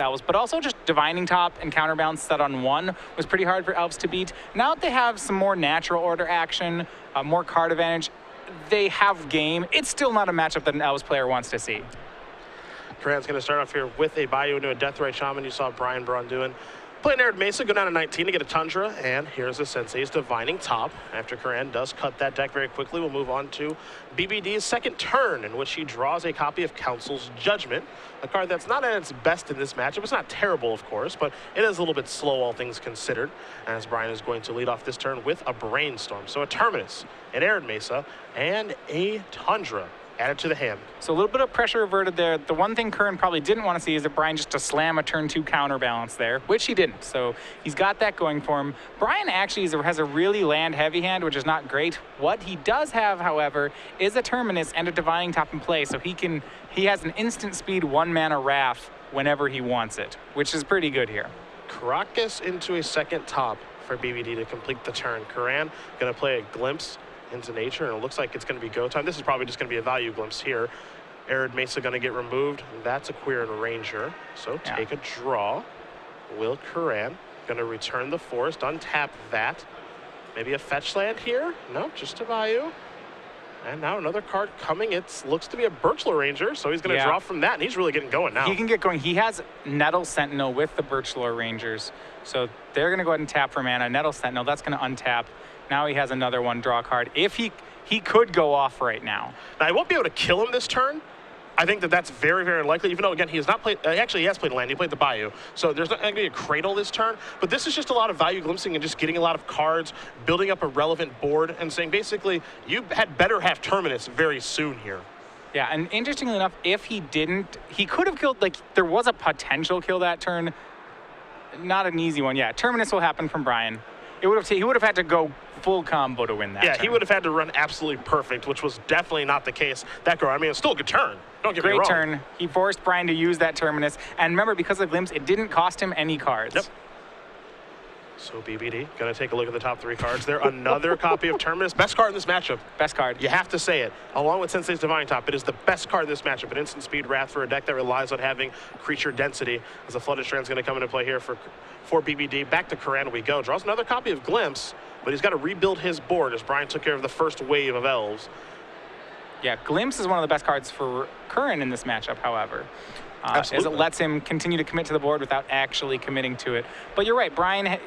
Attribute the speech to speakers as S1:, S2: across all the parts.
S1: Elves, but also just Divining Top and Counterbalance set on 1 was pretty hard for Elves to beat. Now that they have some more natural order action, more card advantage, they have game. It's still not a matchup that an Elves player wants to see.
S2: Curran's going to start off here with a Bayou into a Deathrite Shaman. You saw Braun-Duin play an Arid Mesa, go down to 19 to get a Tundra, and here's a Sensei's Divining Top. After Curran does cut that deck very quickly, we'll move on to BBD's second turn, in which he draws a copy of Council's Judgment, a card that's not at its best in this matchup. It's not terrible, of course, but it is a little bit slow, all things considered, as Brian is going to lead off this turn with a Brainstorm. So a Terminus, an Arid Mesa, and a Tundra added to the hand.
S1: So a little bit of pressure averted there. The one thing Curran probably didn't want to see is that Brian just to slam a turn 2 counterbalance there, which he didn't. So he's got that going for him. Brian actually has a really land heavy hand, which is not great. What he does have, however, is a Terminus and a Divining Top in play, so he has an instant speed 1-mana Wrath whenever he wants it, which is pretty good here.
S2: Karakas into a second top for BBD to complete the turn. Curran going to play a Glimpse into nature, and it looks like it's going to be go time. This is probably just going to be a value glimpse here. Arid Mesa going to get removed. That's a Queer and Ranger. So take a draw. Will Curran going to return the forest, untap that. Maybe a fetch land here? No, just a value. And now another card coming. It looks to be a Birchler Ranger, so he's going to draw from that, and he's really getting going now.
S1: He can get going. He has Nettle Sentinel with the Birchler Rangers, so they're going to go ahead and tap for mana. Nettle Sentinel, that's going to untap. Now he has another one draw card. If he could go off right now.
S2: Now, I won't be able to kill him this turn. I think that's very, very unlikely, even though, again, he has not played, actually, he has played land. He played the Bayou. So there's not going to be a Cradle this turn. But this is just a lot of value glimpsing and just getting a lot of cards, building up a relevant board, and saying, basically, you had better have Terminus very soon here.
S1: Yeah, and interestingly enough, if he didn't, he could have killed, like, there was a potential kill that turn. Not an easy one. Yeah, Terminus will happen from Brian. He would have had to go full combo to win that turn.
S2: He would have had to run absolutely perfect, which was definitely not the case that go. I mean, it's still a good turn. Don't get me wrong.
S1: Great turn. He forced Brian to use that Terminus. And remember, because of Glimpse, it didn't cost him any cards.
S2: Yep. So BBD, going to take a look at the top 3 cards there. Another copy of Terminus. Best card in this matchup.
S1: Best card.
S2: You have to say it. Along with Sensei's Divining Top, it is the best card in this matchup. An instant speed Wrath for a deck that relies on having creature density. As a Flooded Strand's going to come into play here for BBD. Back to Curran we go. Draws another copy of Glimpse, but he's got to rebuild his board as Brian took care of the first wave of Elves.
S1: Yeah, Glimpse is one of the best cards for Curran in this matchup, however. As it lets him continue to commit to the board without actually committing to it. But you're right, Brian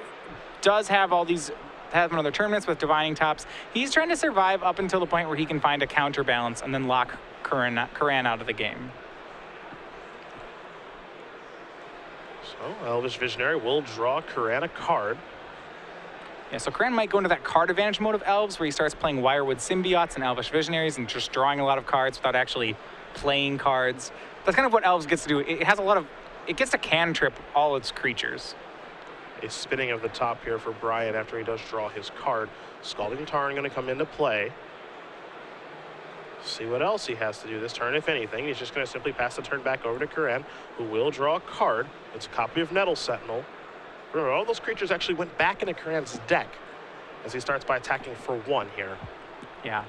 S1: does have all these, have another Terminus with Divining Tops. He's trying to survive up until the point where he can find a counterbalance and then lock Curran out of the game.
S2: So Elvish Visionary will draw Curran a card.
S1: Yeah, so Curran might go into that card advantage mode of Elves where he starts playing Wirewood Symbiotes and Elvish Visionaries and just drawing a lot of cards without actually playing cards. That's kind of what Elves gets to do. It has a lot of, it gets to cantrip all its creatures.
S2: A spinning of the top here for Brian after he does draw his card. Scalding Tarn going to come into play. See what else he has to do this turn, if anything. He's just going to simply pass the turn back over to Curran, who will draw a card. It's a copy of Nettle Sentinel. Remember, all those creatures actually went back into Curran's deck as he starts by attacking for 1 here.
S1: Yeah.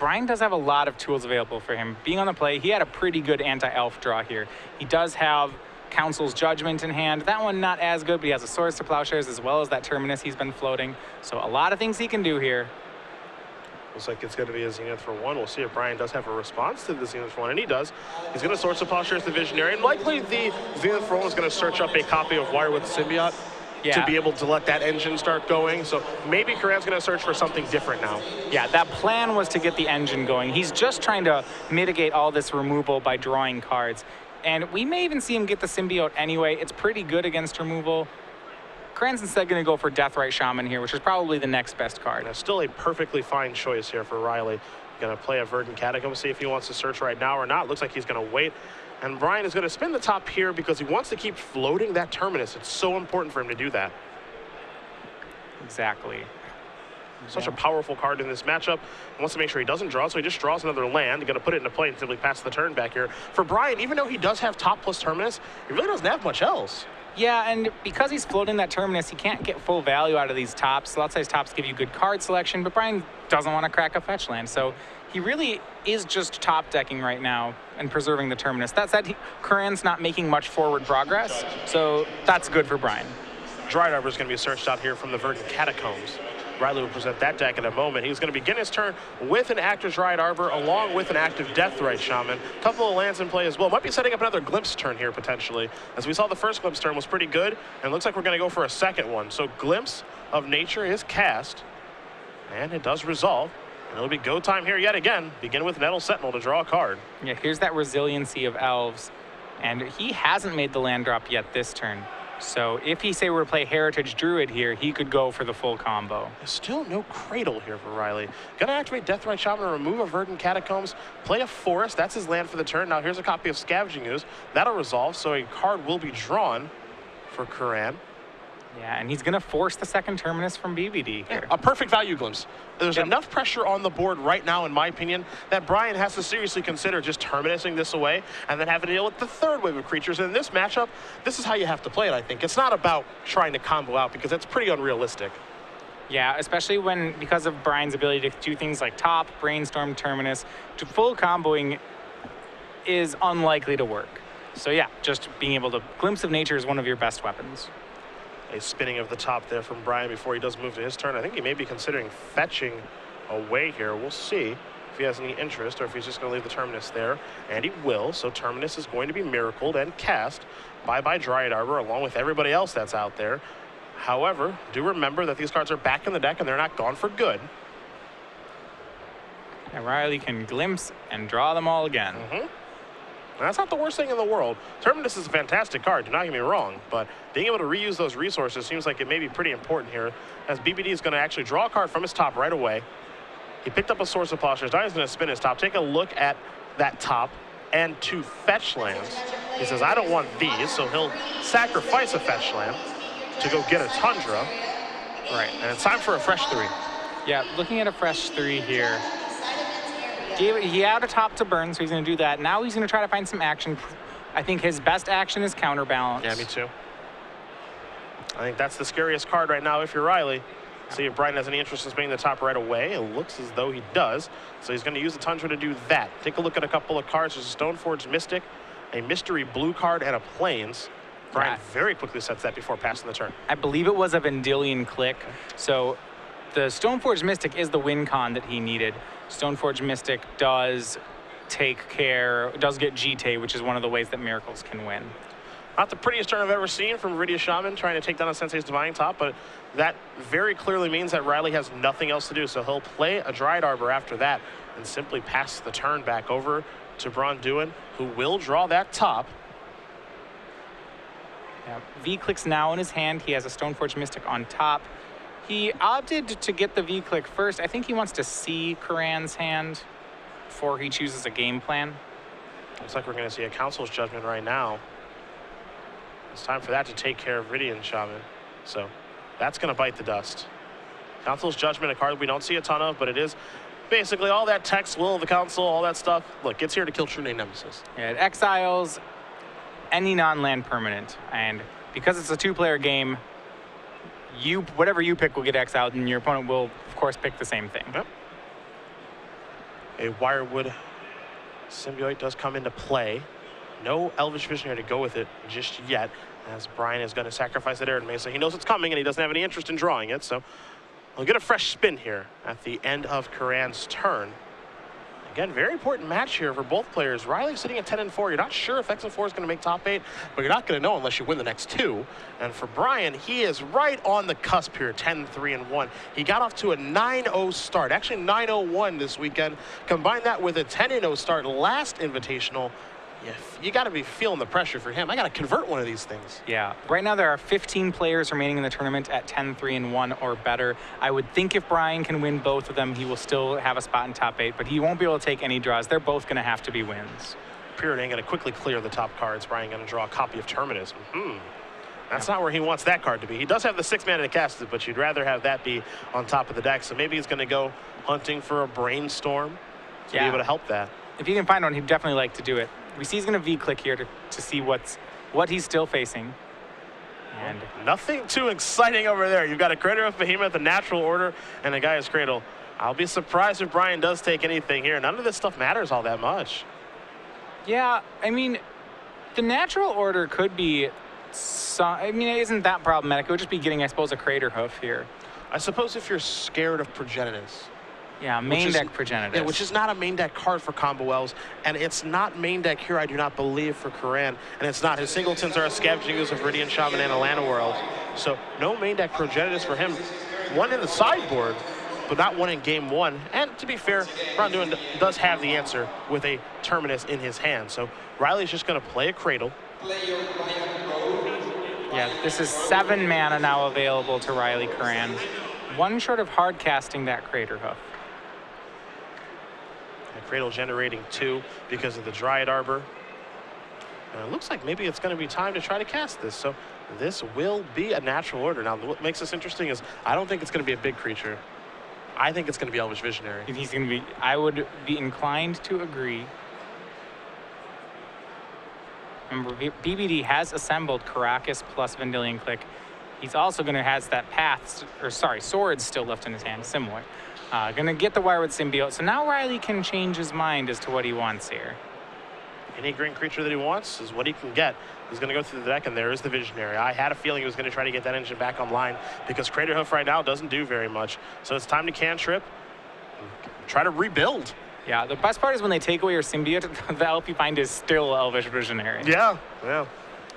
S1: Brian does have a lot of tools available for him. Being on the play, he had a pretty good anti-elf draw here. He does have Council's Judgment in hand. That one not as good, but he has a Swords to Plowshares as well as that Terminus he's been floating. So a lot of things he can do here.
S2: Looks like it's going to be a Zenith for 1. We'll see if Brian does have a response to the Zenith for 1, and he does. He's going to Swords to Plowshares the Visionary, and likely the Zenith for 1 is going to search up a copy of Wirewood Symbiote to be able to let that engine start going. So maybe Curran's going to search for something different now.
S1: Yeah, that plan was to get the engine going. He's just trying to mitigate all this removal by drawing cards. And we may even see him get the Symbiote anyway. It's pretty good against removal. Curran's instead going to go for Deathrite Shaman here, which is probably the next best card.
S2: That's still a perfectly fine choice here for Riley. Going to play a Verdant Catacomb, see if he wants to search right now or not. Looks like he's going to wait. And Brian is going to spin the top here because he wants to keep floating that Terminus. It's so important for him to do that.
S1: Exactly.
S2: Such a powerful card in this matchup. He wants to make sure he doesn't draw, so he just draws another land. He's going to put it into play and simply pass the turn back here. For Brian, even though he does have top plus Terminus, he really doesn't have much else.
S1: Yeah, and because he's floating that Terminus, he can't get full value out of these tops. Lot size tops give you good card selection, but Brian doesn't want to crack a fetch land. So he really, is just top decking right now and preserving the terminus. That said, Curran's not making much forward progress, so that's good for Brian.
S2: Dryad Arbor is going to be searched out here from the Verdant Catacombs. Riley will present that deck in a moment. He's going to begin his turn with an active Dryad Arbor along with an active Deathrite Shaman. Couple of lands in play as well. Might be setting up another Glimpse turn here potentially. As we saw, the first Glimpse turn was pretty good, and it looks like we're going to go for a second one. So Glimpse of Nature is cast, and it does resolve. And it'll be go time here yet again. Begin with Nettle Sentinel to draw a card.
S1: Yeah, here's that resiliency of Elves, and he hasn't made the land drop yet this turn. So if he say were to play Heritage Druid here, he could go for the full combo.
S2: There's still no Cradle here for Riley. Gonna activate Deathrite Shaman to remove a Verdant Catacombs, play a Forest. That's his land for the turn. Now here's a copy of Scavenging Ooze. That'll resolve, so a card will be drawn for Curran.
S1: Yeah, and he's going to force the second Terminus from BBD here.
S2: A perfect value Glimpse. There's enough pressure on the board right now, in my opinion, that Brian has to seriously consider just Terminusing this away and then having to deal with the third wave of creatures. And in this matchup, this is how you have to play it, I think. It's not about trying to combo out, because that's pretty unrealistic.
S1: Yeah, especially because of Brian's ability to do things like top, brainstorm, Terminus, to full comboing is unlikely to work. So yeah, just being able to Glimpse of Nature is one of your best weapons.
S2: A spinning of the top there from Brian before he does move to his turn. I think he may be considering fetching away here. We'll see if he has any interest or if he's just going to leave the Terminus there. And he will. So Terminus is going to be miracled and cast by Dryad Arbor along with everybody else that's out there. However, do remember that these cards are back in the deck and they're not gone for good.
S1: And Riley can Glimpse and draw them all again.
S2: And that's not the worst thing in the world. Terminus is a fantastic card, do not get me wrong, but being able to reuse those resources seems like it may be pretty important here, as BBD is going to actually draw a card from his top right away. He picked up a Source of Plowshares. Now he's going to spin his top. Take a look at that top and 2 fetch lands. He says, I don't want these, so he'll sacrifice a fetch land to go get a Tundra.
S1: Right.
S2: And it's time for a fresh 3.
S1: Yeah, looking at a fresh 3 here. He had a top to burn, so he's going to do that. Now he's going to try to find some action. I think his best action is Counterbalance.
S2: Yeah, me too. I think that's the scariest card right now if you're Riley. See if Brian has any interest in spinning the top right away. It looks as though he does. So he's going to use the Tundra to do that. Take a look at a couple of cards. There's a Stoneforge Mystic, a Mystery Blue card, and a Plains. Brian very quickly sets that before passing the turn.
S1: I believe it was a Vendilion Click. So the Stoneforge Mystic is the win con that he needed. Stoneforge Mystic does get GT, which is one of the ways that Miracles can win.
S2: Not the prettiest turn I've ever seen from Viridian Shaman trying to take down a Sensei's Divining Top, but that very clearly means that Riley has nothing else to do. So he'll play a Dryad Arbor after that and simply pass the turn back over to Braun-Duin, who will draw that top.
S1: Yeah, V-Click's now in his hand. He has a Stoneforge Mystic on top. He opted to get the V-Click first. I think he wants to see Curran's hand before he chooses a game plan.
S2: Looks like we're going to see a Council's Judgment right now. It's time for that to take care of Viridian Shaman. So that's going to bite the dust. Council's Judgment, a card we don't see a ton of, but it is basically all that text, will of the Council, all that stuff. Look, it's here to kill True Name Nemesis.
S1: Yeah, it exiles any non-land permanent. And because it's a 2-player game, whatever you pick will get exiled, and your opponent will, of course, pick the same thing.
S2: Yep. A Wirewood Symbiote does come into play. No Elvish Visionary to go with it just yet, as Brian is going to sacrifice that Arid Mesa. He knows it's coming, and he doesn't have any interest in drawing it, so we'll get a fresh spin here at the end of Curran's turn. Again, very important match here for both players. Riley's sitting at 10-4. You're not sure if X and 4 is going to make top 8, but you're not going to know unless you win the next 2. And for Brian, he is right on the cusp here, 10-3-1. He got off to a 9-0 start, actually 9-0-1 this weekend. Combine that with a 10-0 start last Invitational. You got to be feeling the pressure for him. I got to convert one of these things.
S1: Yeah. Right now there are 15 players remaining in the tournament at 10-3-1 or better. I would think if Brian can win both of them, he will still have a spot in top 8, but he won't be able to take any draws. They're both going to have to be wins.
S2: Pyridane going to quickly clear the top cards. Brian going to draw a copy of Terminus. That's not where he wants that card to be. He does have the 6 mana to cast it, but you'd rather have that be on top of the deck. So maybe he's going to go hunting for a Brainstorm to be able to help that.
S1: If he can find one, he'd definitely like to do it. We see he's going to V-click here to see what he's still facing. And
S2: nothing too exciting over there. You've got a Crater of Behemoth, a Natural Order, and a Gaia's Cradle. I'll be surprised if Brian does take anything here. None of this stuff matters all that much.
S1: Yeah, I mean, the natural order could be, it isn't that problematic. It would just be getting, I suppose, a Crater Hoof here.
S2: I suppose if you're scared of Progenitus.
S1: Yeah, main deck Progenitus.
S2: Yeah, which is not a main deck card for combo elves, and it's not main deck here, I do not believe, for Curran, and it's not. His singletons are a Scavenging Ooze of Viridian Shaman and Alana World, so no main deck Progenitus for him. One in the sideboard, but not one in game one. And to be fair, Braun-Duin does have the answer with a Terminus in his hand, so Riley's just going to play a Cradle.
S1: Yeah, this is 7 mana now available to Riley Curran. One short of hard casting that Crater Hoof.
S2: Cradle generating 2 because of the Dryad Arbor. And it looks like maybe it's going to be time to try to cast this. So this will be a natural order. Now, what makes this interesting is I don't think it's going to be a big creature. I think it's going to be Elvish Visionary.
S1: He's going to be, I would be inclined to agree. Remember, BBD has assembled Karakas plus Vendilion Click. He's also going to has that swords still left in his hand, similar. Going to get the Wirewood Symbiote. So now Riley can change his mind as to what he wants here.
S2: Any green creature that he wants is what he can get. He's going to go through the deck, and there is the Visionary. I had a feeling he was going to try to get that engine back online because Crater Hoof right now doesn't do very much. So it's time to cantrip and try to rebuild.
S1: Yeah, the best part is when they take away your Symbiote, the help you find is still Elvish Visionary.
S2: Yeah.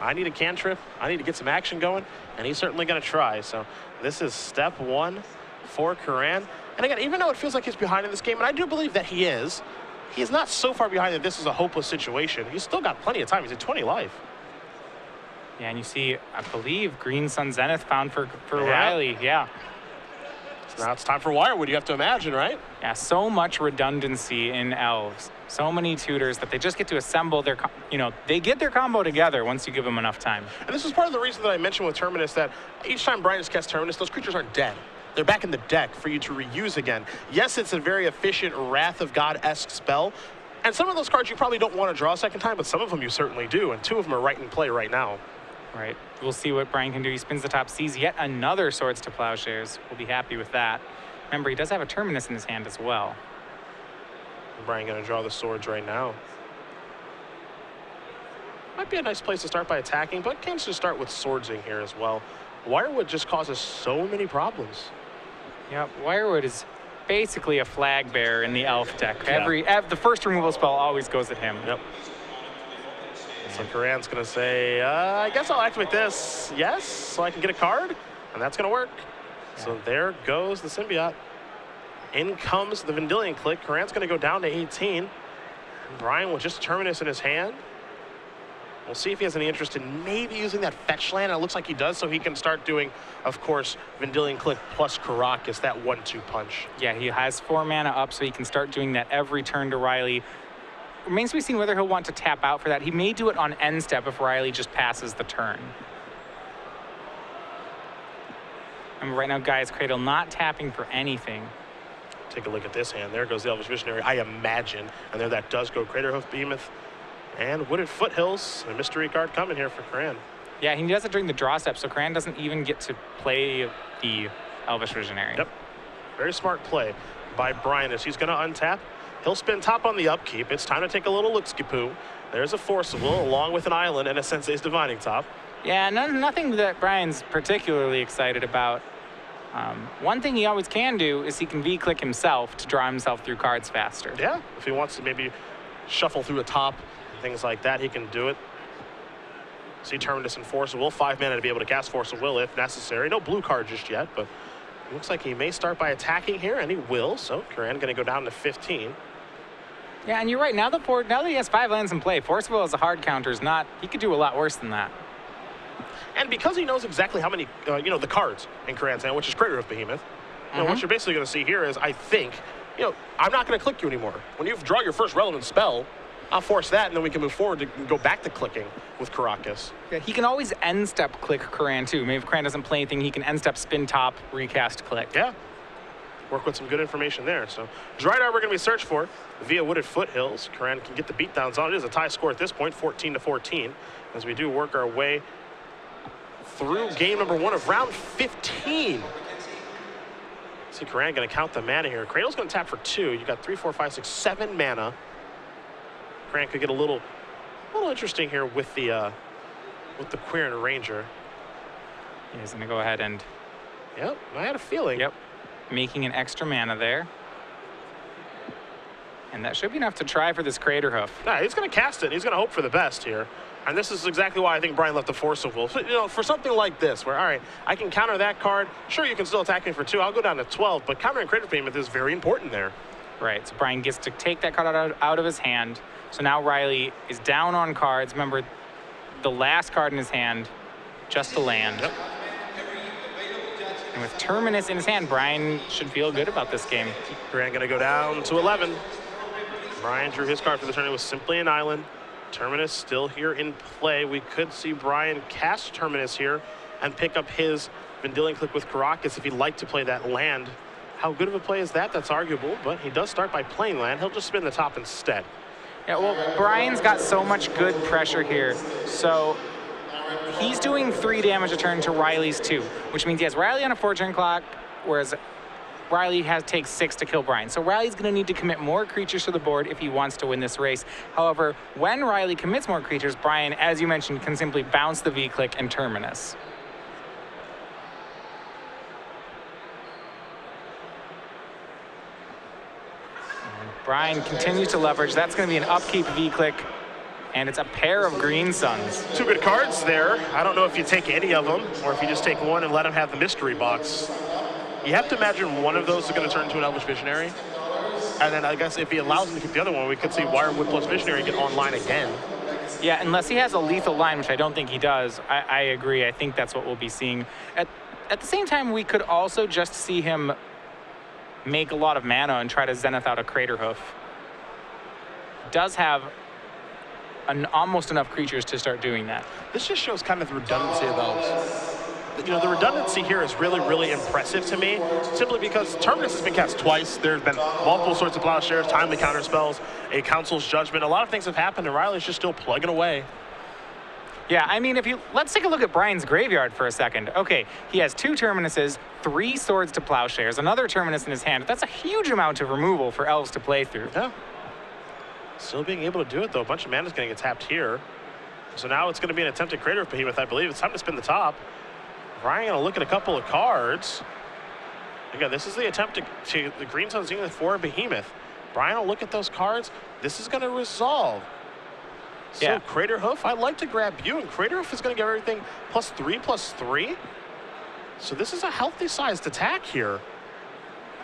S2: I need a cantrip. I need to get some action going, and he's certainly going to try. So this is step 1 for Curran. And again, even though it feels like he's behind in this game, and I do believe that he is not so far behind that this is a hopeless situation. He's still got plenty of time. He's at 20 life.
S1: Yeah, and you see, I believe, Green Sun Zenith found for Riley. Yeah.
S2: So now it's time for Wirewood, you have to imagine, right?
S1: Yeah, so much redundancy in elves. So many tutors that they just get to assemble their, they get their combo together once you give them enough time.
S2: And this is part of the reason that I mentioned with Terminus that each time Brian has cast Terminus, those creatures aren't dead. They're back in the deck for you to reuse again. Yes, it's a very efficient Wrath of God-esque spell, and some of those cards you probably don't want to draw a second time, but some of them you certainly do, and 2 of them are right in play right now.
S1: Right. We'll see what Brian can do. He spins the top, sees yet another Swords to Plowshares. We'll be happy with that. Remember, he does have a Terminus in his hand as well.
S2: Brian going to draw the swords right now. Might be a nice place to start by attacking, but can just start with swordsing here as well. Wirewood just causes so many problems.
S1: Yep, Wirewood is basically a flag bearer in the elf deck.
S2: Yeah.
S1: The first removal spell always goes at him.
S2: Yep. So Curran's going to say, I guess I'll activate this. Yes, so I can get a card, and that's going to work. Yeah. So there goes the Symbiote. In comes the Vendilion Click. Curran's going to go down to 18. And Brian with just Terminus in his hand. We'll see if he has any interest in maybe using that fetch land. It looks like he does, so he can start doing, of course, Vendilion Click plus Karakas, that 1-2 punch.
S1: Yeah, he has 4 mana up, so he can start doing that every turn to Riley. Remains to be seen whether he'll want to tap out for that. He may do it on end step if Riley just passes the turn. And right now, guys, Cradle not tapping for anything.
S2: Take a look at this hand. There goes the Elvish Visionary, I imagine. And there that does go Crater Hoof Behemoth. And Wooded Foothills, a mystery card coming here for Curran.
S1: Yeah, he does it during the draw step, so Curran doesn't even get to play the Elvish Visionary.
S2: Yep. Very smart play by Brian as he's going to untap. He'll spin top on the upkeep. It's time to take a little look-ski-poo. There's a Forcible along with an island and a Sensei's Divining Top.
S1: Yeah, nothing that Brian's particularly excited about. One thing he always can do is he can V-click himself to draw himself through cards faster.
S2: Yeah, if he wants to maybe shuffle through a top, things like that, he can do it. See Terminus and Force of Will, 5 mana to be able to cast Force of Will if necessary. No blue card just yet, but it looks like he may start by attacking here, and he will. So Curran going to go down to 15.
S1: Yeah, and you're right. Now that he has 5 lands in play, Force of Will as a hard counter is not. He could do a lot worse than that.
S2: And because he knows exactly how many, the cards in Curran's hand, which is Crater Hoof Behemoth. What you're basically going to see here is, I think, I'm not going to click you anymore. When you draw your first relevant spell, I'll force that, and then we can move forward to go back to clicking with Karakas.
S1: Yeah, he can always end-step click Curran, too. Maybe if Curran doesn't play anything, he can end-step spin top, recast click.
S2: Yeah. Work with some good information there. So Dryad Arbor going to be searched for via Wooded Foothills. Curran can get the beatdowns on. It is a tie score at this point, 14-14, as we do work our way through game number 1 of round 15. See, Curran going to count the mana here. Cradle's going to tap for 2. You got 3, 4, 5, 6, 7 mana. Curran could get a little interesting here with the Curran Ranger.
S1: He's going to go ahead and...
S2: Yep, I had a feeling.
S1: Yep, making an extra mana there. And that should be enough to try for this Crater Hoof.
S2: Nah, he's going to cast it. He's going to hope for the best here. And this is exactly why I think Brian left the Force of Will. So, you know, for something like this, where, all right, I can counter that card. Sure, you can still attack me for 2. I'll go down to 12, but countering Crater Behemoth is very important there.
S1: Right, so Brian gets to take that card out of his hand. So now Riley is down on cards. Remember, the last card in his hand, just a land.
S2: Yep.
S1: And with Terminus in his hand, Brian should feel good about this game.
S2: Curran going to go down to 11. Brian drew his card for the turn. It was simply an island. Terminus still here in play. We could see Brian cast Terminus here and pick up his Vendilion Clique with Caracas if he'd like to play that land. How good of a play is that? That's arguable, but he does start by playing land. He'll just spin the top instead.
S1: Yeah, well, Brian's got so much good pressure here. So he's doing 3 damage a turn to Riley's 2, which means he has Riley on a 4-turn clock, whereas Riley takes 6 to kill Brian. So Riley's going to need to commit more creatures to the board if he wants to win this race. However, when Riley commits more creatures, Brian, as you mentioned, can simply bounce the V-Click and Terminus. Brian continues to leverage. That's going to be an upkeep V-Click, and it's a pair of Green Suns.
S2: 2 good cards there. I don't know if you take any of them or if you just take one and let him have the mystery box. You have to imagine one of those is going to turn into an Elvish Visionary. And then I guess if he allows him to keep the other one, we could see Wirewood plus Visionary get online again.
S1: Yeah, unless he has a lethal line, which I don't think he does. I agree. I think that's what we'll be seeing. At the same time, we could also just see him make a lot of mana and try to Zenith out a Crater Hoof. Does have almost enough creatures to start doing that.
S2: This just shows kind of the redundancy of Elves. You know, the redundancy here is really, really impressive to me, simply because Terminus has been cast twice. There's been multiple sorts of Plowshares, timely counter spells, a Council's Judgment. A lot of things have happened, and Riley's just still plugging away.
S1: Yeah, I mean, let's take a look at Brian's graveyard for a second. Okay, he has 2 Terminuses, 3 Swords to Plowshares, another Terminus in his hand. That's a huge amount of removal for Elves to play through.
S2: Yeah. Still being able to do it, though. A bunch of mana's going to get tapped here. So now it's going to be an attempted Crater of Behemoth, I believe. It's time to spin the top. Brian going to look at a couple of cards. Again, this is the attempt to the Green Sun Zenith for Behemoth. Brian will look at those cards. This is going to resolve. So
S1: yeah.
S2: Crater Hoof, I'd like to grab you, and Crater Hoof is going to give everything +3/+3. So this is a healthy sized attack here.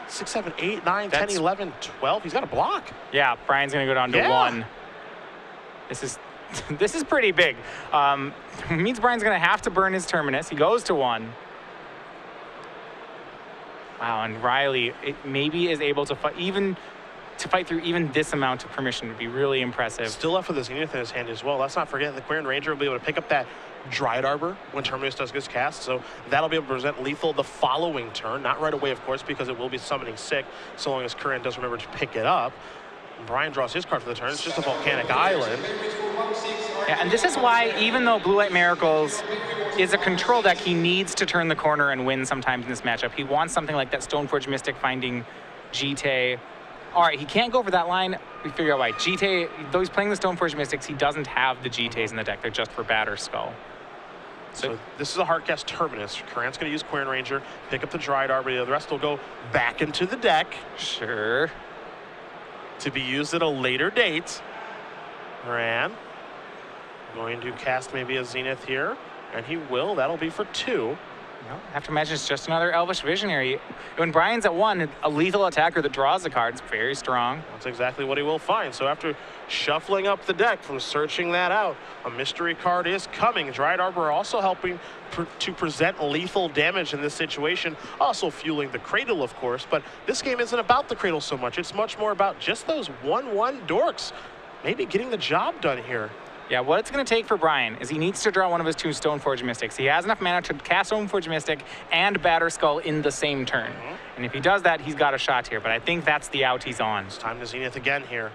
S2: 6, 7, 8, 9, 10, 11, 12. He's got a block.
S1: Yeah, Brian's going to go down to 1. This is pretty big. Means Brian's going to have to burn his Terminus. He goes to 1. Wow, and Riley maybe is able to fight through even this amount of permission would be really impressive.
S2: Still left with the Zenith in his hand as well. Let's not forget the Curran Ranger will be able to pick up that Dryad Arbor when Terminus does his cast, so that'll be able to present lethal the following turn. Not right away, of course, because it will be summoning sick, so long as Curran does remember to pick it up. And Brian draws his card for the turn. It's just a Volcanic Island.
S1: Yeah, and this is why, even though Blue White Miracles is a control deck, he needs to turn the corner and win sometimes in this matchup. He wants something like that Stoneforge Mystic finding Jite. All right, he can't go for that line. We figure out why. Jite, though he's playing the Stoneforge Mystics, he doesn't have the Jites in the deck. They're just for Batter Skull.
S2: So this is a Heartcast Terminus. Curran's going to use Curran Ranger, pick up the Dryad Arbor. The rest will go back into the deck.
S1: Sure.
S2: To be used at a later date. Curran going to cast maybe a Zenith here, and he will. That'll be for 2.
S1: I have to imagine it's just another Elvish Visionary. When Brian's at 1, a lethal attacker that draws the cards, very strong.
S2: That's exactly what he will find. So after shuffling up the deck from searching that out, a mystery card is coming. Dryad Arbor also helping to present lethal damage in this situation, also fueling the Cradle, of course. But this game isn't about the Cradle so much. It's much more about just those 1/1 dorks maybe getting the job done here.
S1: Yeah, what it's going to take for Brian is he needs to draw one of his 2 Stoneforge Mystics. He has enough mana to cast Stoneforge Mystic and Batter Skull in the same turn. And if he does that, he's got a shot here. But I think that's the out he's on.
S2: It's time to Zenith again here.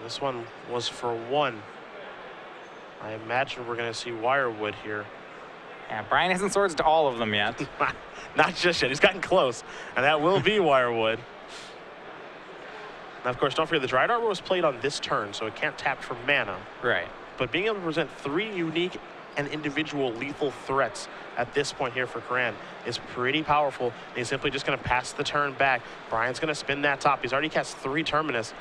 S2: This one was for 1. I imagine we're going to see Wirewood here.
S1: Yeah, Brian hasn't swords to all of them yet.
S2: Not just yet. He's gotten close, and that will be Wirewood. Now, of course, don't forget the Dried Arbor was played on this turn, so it can't tap for mana.
S1: Right.
S2: But being able to present 3 unique and individual lethal threats at this point here for Curran is pretty powerful. And he's simply just going to pass the turn back. Brian's going to spin that top. He's already cast 3 Terminus.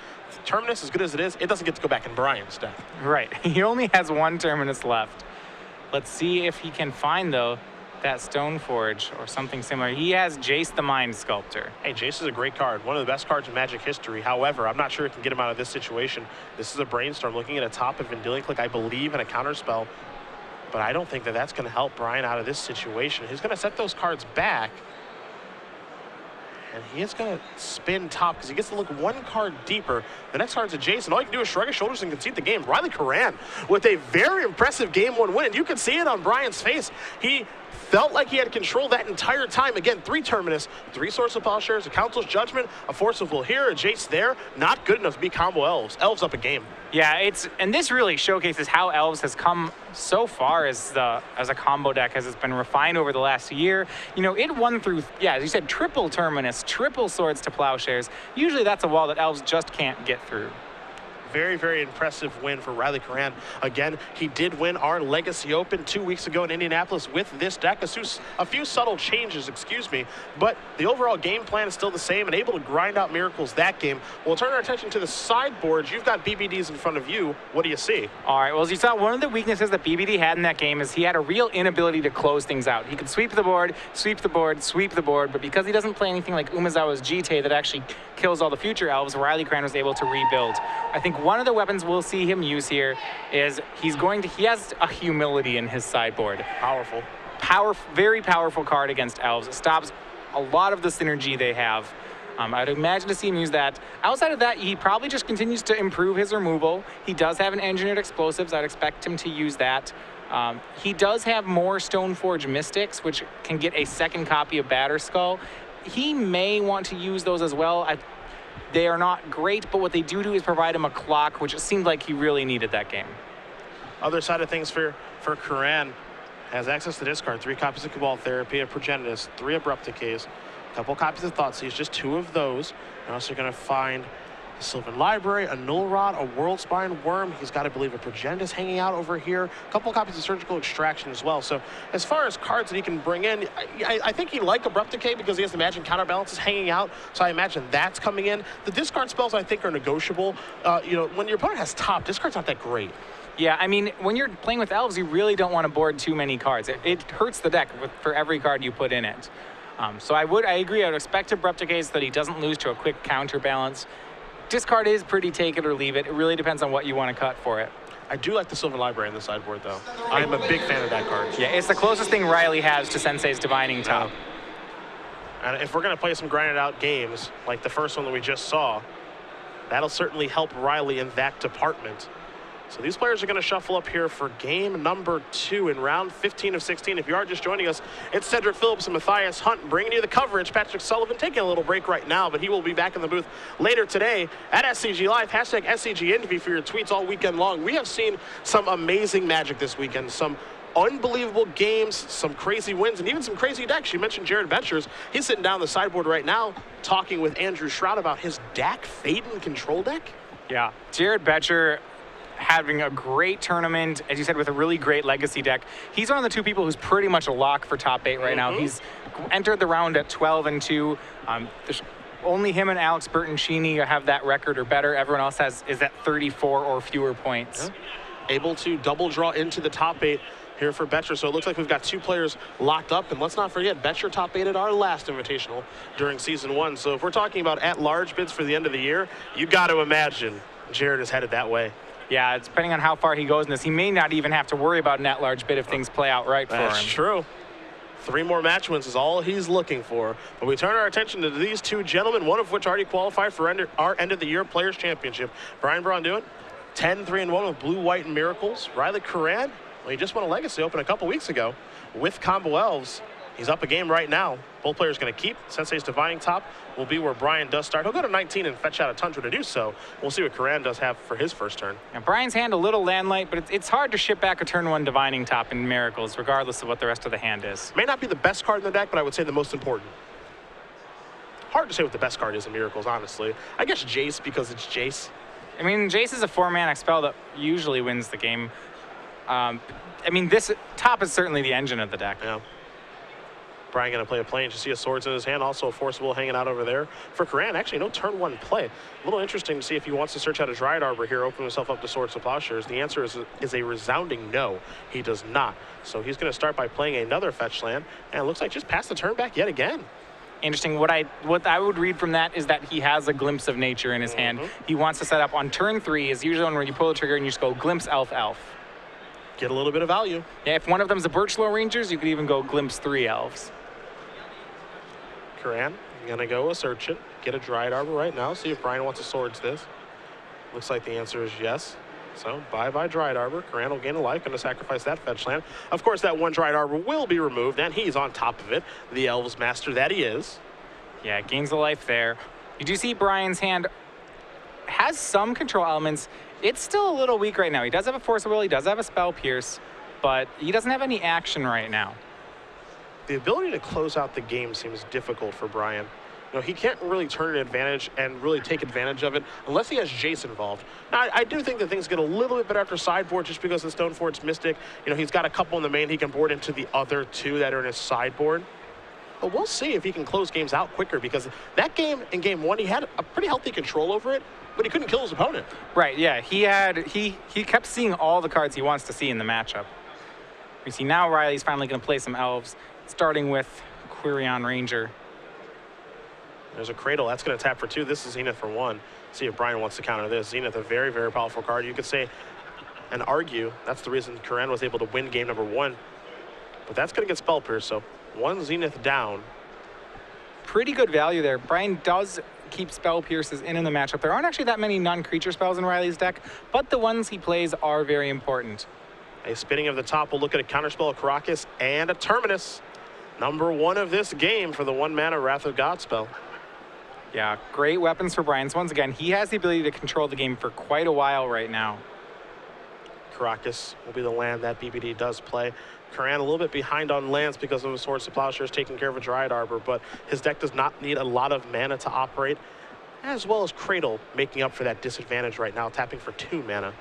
S2: Terminus, as good as it is, it doesn't get to go back in Brian's deck.
S1: Right. He only has 1 Terminus left. Let's see if he can find, though, that Stoneforge or something similar. He has Jace the Mind Sculptor.
S2: Hey, Jace is a great card. One of the best cards in Magic history. However, I'm not sure it can get him out of this situation. This is a Brainstorm looking at a top of Vendilion Click, I believe, and a counterspell. But I don't think that that's going to help Brian out of this situation. He's going to set those cards back. And he is going to spin top because he gets to look 1 card deeper. The next card's a Jace, and all you can do is shrug his shoulders and concede the game. Riley Curran with a very impressive Game 1 win. And you can see it on Brian's face. He felt like he had control that entire time. Again, 3 Terminus, 3 Source of Plowshares, a Council's Judgment, a Force of Will here, a Jace there. Not good enough to beat combo Elves. Elves up a game.
S1: Yeah, and this really showcases how Elves has come so far as a combo deck as it's been refined over the last year. You know, it won through, yeah, as you said, triple Terminus, triple Swords to Plowshares. Usually that's a wall that Elves just can't get through.
S2: Very, very impressive win for Riley Curran. Again, he did win our Legacy Open 2 weeks ago in Indianapolis with this deck. A few subtle changes, but the overall game plan is still the same and able to grind out miracles that game. We'll turn our attention to the sideboards. You've got BBDs in front of you. What do you see? All
S1: right, well, as you saw, one of the weaknesses that BBD had in that game is he had a real inability to close things out. He could sweep the board, sweep the board, sweep the board, but because he doesn't play anything like Umezawa's Jite that actually kills all the future Elves, Riley Curran was able to rebuild. I think one of the weapons we'll see him use here is he has a humility in his sideboard. Very powerful card against Elves. It stops a lot of the synergy they have. I'd imagine to see him use that. Outside of that, he probably just continues to improve his removal. He does have an Engineered Explosives. I'd expect him to use that. He does have more Stoneforge Mystics, which can get a 2nd copy of Batterskull. He may want to use those as well. They are not great, but what they do is provide him a clock, which it seemed like he really needed that game.
S2: Other side of things for Curran, has access to discard 3 copies of Cabal Therapy, a Progenitus, 3 Abrupt Decays, a couple copies of Thoughtseize, just 2 of those. You're also going to find a Sylvan Library, a Null Rod, a Worldspine Worm. He's got, I believe, a Progenitus hanging out over here. A couple copies of Surgical Extraction as well. So as far as cards that he can bring in, I think he liked Abrupt Decay because he has the Magic Counterbalances hanging out. So I imagine that's coming in. The discard spells, I think, are negotiable. You know, when your opponent has top, discard's not that great.
S1: Yeah, I mean, when you're playing with Elves, you really don't want to board too many cards. It hurts the deck for every card you put in it. So I agree. I would expect Abrupt Decay so that he doesn't lose to a quick counterbalance. Discard is pretty take it or leave it. It really depends on what you want to cut for it.
S2: I do like the Sylvan Library in the sideboard, though. I'm a big fan of that card.
S1: Yeah, it's the closest thing Riley has to Sensei's Divining Top.
S2: And if we're going to play some grinded out games, like the first one that we just saw, that'll certainly help Riley in that department. So these players are going to shuffle up here for game number 2 in round 15 of 16. If you are just joining us, it's Cedric Phillips and Matthias Hunt bringing you the coverage. Patrick Sullivan taking a little break right now, but he will be back in the booth later today at SCG Live. Hashtag SCGINVI for your tweets all weekend long. We have seen some amazing Magic this weekend, some unbelievable games, some crazy wins, and even some crazy decks. You mentioned Jared Betchers. He's sitting down the sideboard right now talking with Andrew Shroud about his Dak Faden control deck.
S1: Yeah, Jared Betcher having a great tournament, as you said, with a really great legacy deck. He's one of the 2 people who's pretty much a lock for top 8 right now. He's entered the round at 12-2. Only him and Alex Bertoncini have that record or better. Everyone else is at 34 or fewer points.
S2: Yeah. Able to double draw into the top 8 here for Betcher. So it looks like we've got 2 players locked up. And let's not forget, Betcher top 8 at our last Invitational during Season 1. So if we're talking about at-large bids for the end of the year, you got to imagine Jared is headed that way.
S1: Yeah, it's depending on how far he goes in this. He may not even have to worry about an at-large bid if things play out right for him.
S2: That's true. 3 more match wins is all he's looking for. But we turn our attention to these 2 gentlemen, one of which already qualified for our end-of-the-year Players' Championship. Braun-Duin, 10-3-1 with Blue, White, and Miracles. Riley Curran, well, he just won a Legacy Open a couple weeks ago with Combo Elves. He's up a game right now. Both players going to keep. Sensei's Divining Top will be where Brian does start. He'll go to 19 and fetch out a Tundra to do so. We'll see what Curran does have for his first turn.
S1: Now, Brian's hand a little land light, but it's hard to ship back a turn 1 Divining Top in Miracles, regardless of what the rest of the hand is.
S2: May not be the best card in the deck, but I would say the most important. Hard to say what the best card is in Miracles, honestly. I guess Jace, because it's Jace.
S1: I mean, Jace is a 4-mana spell that usually wins the game. I mean, this top is certainly the engine of the deck.
S2: Yeah. Brian going to play a plane. You see a Swords in his hand, also a Forcible hanging out over there. For Curran, actually no turn 1 play. A little interesting to see if he wants to search out a Dryad Arbor here, open himself up to Swords to Plowshares. The answer is a resounding no. He does not. So he's going to start by playing another fetch land, and it looks like just pass the turn back yet again.
S1: Interesting. What I would read from that is that he has a Glimpse of Nature in his hand. He wants to set up on turn 3 is usually one where you pull the trigger and you just go Glimpse Elf Elf.
S2: Get a little bit of value.
S1: Yeah, if one of them's a Birchlow Rangers, you could even go Glimpse 3 Elves.
S2: Curran gonna go a search it, get a Dryad Arbor right now, see if Brian wants to Swords this. Looks like the answer is yes. So bye-bye Dryad Arbor. Curran will gain a life, gonna sacrifice that fetch land. Of course, that one Dryad Arbor will be removed, and he's on top of it, the Elves master that he is.
S1: Yeah, gains a life there. You do see Brian's hand has some control elements. It's still a little weak right now. He does have a Force of Will, he does have a Spell Pierce, but he doesn't have any action right now.
S2: The ability to close out the game seems difficult for Brian. You know, he can't really turn an advantage and really take advantage of it unless he has Jace involved. Now, I do think that things get a little bit better after sideboard just because the Stoneforge Mystic, you know, he's got a couple in the main he can board into the other 2 that are in his sideboard. But we'll see if he can close games out quicker because that game in game 1, he had a pretty healthy control over it, but he couldn't kill his opponent.
S1: Right, yeah. He kept seeing all the cards he wants to see in the matchup. You see now Riley's finally going to play some Elves, starting with Quirion Ranger.
S2: There's a Cradle. That's going to tap for 2. This is Zenith for 1. See if Brian wants to counter this. Zenith, a very, very powerful card. You could say and argue that's the reason Curran was able to win game number 1. But that's going to get Spell Pierce, so 1 Zenith down.
S1: Pretty good value there. Brian does keep Spell Pierces in the matchup. There aren't actually that many non-creature spells in Riley's deck, but the ones he plays are very important.
S2: A spinning of the top. We'll look at a counterspell of Caracas and a Terminus. Number 1 of this game for the 1-mana Wrath of God spell.
S1: Yeah, great weapons for Brian. So once again, he has the ability to control the game for quite a while right now.
S2: Caracas will be the land that BBD does play. Curran a little bit behind on lands because of his Swords to Plowshares taking care of a Dryad Arbor, but his deck does not need a lot of mana to operate, as well as Cradle making up for that disadvantage right now, tapping for 2 mana.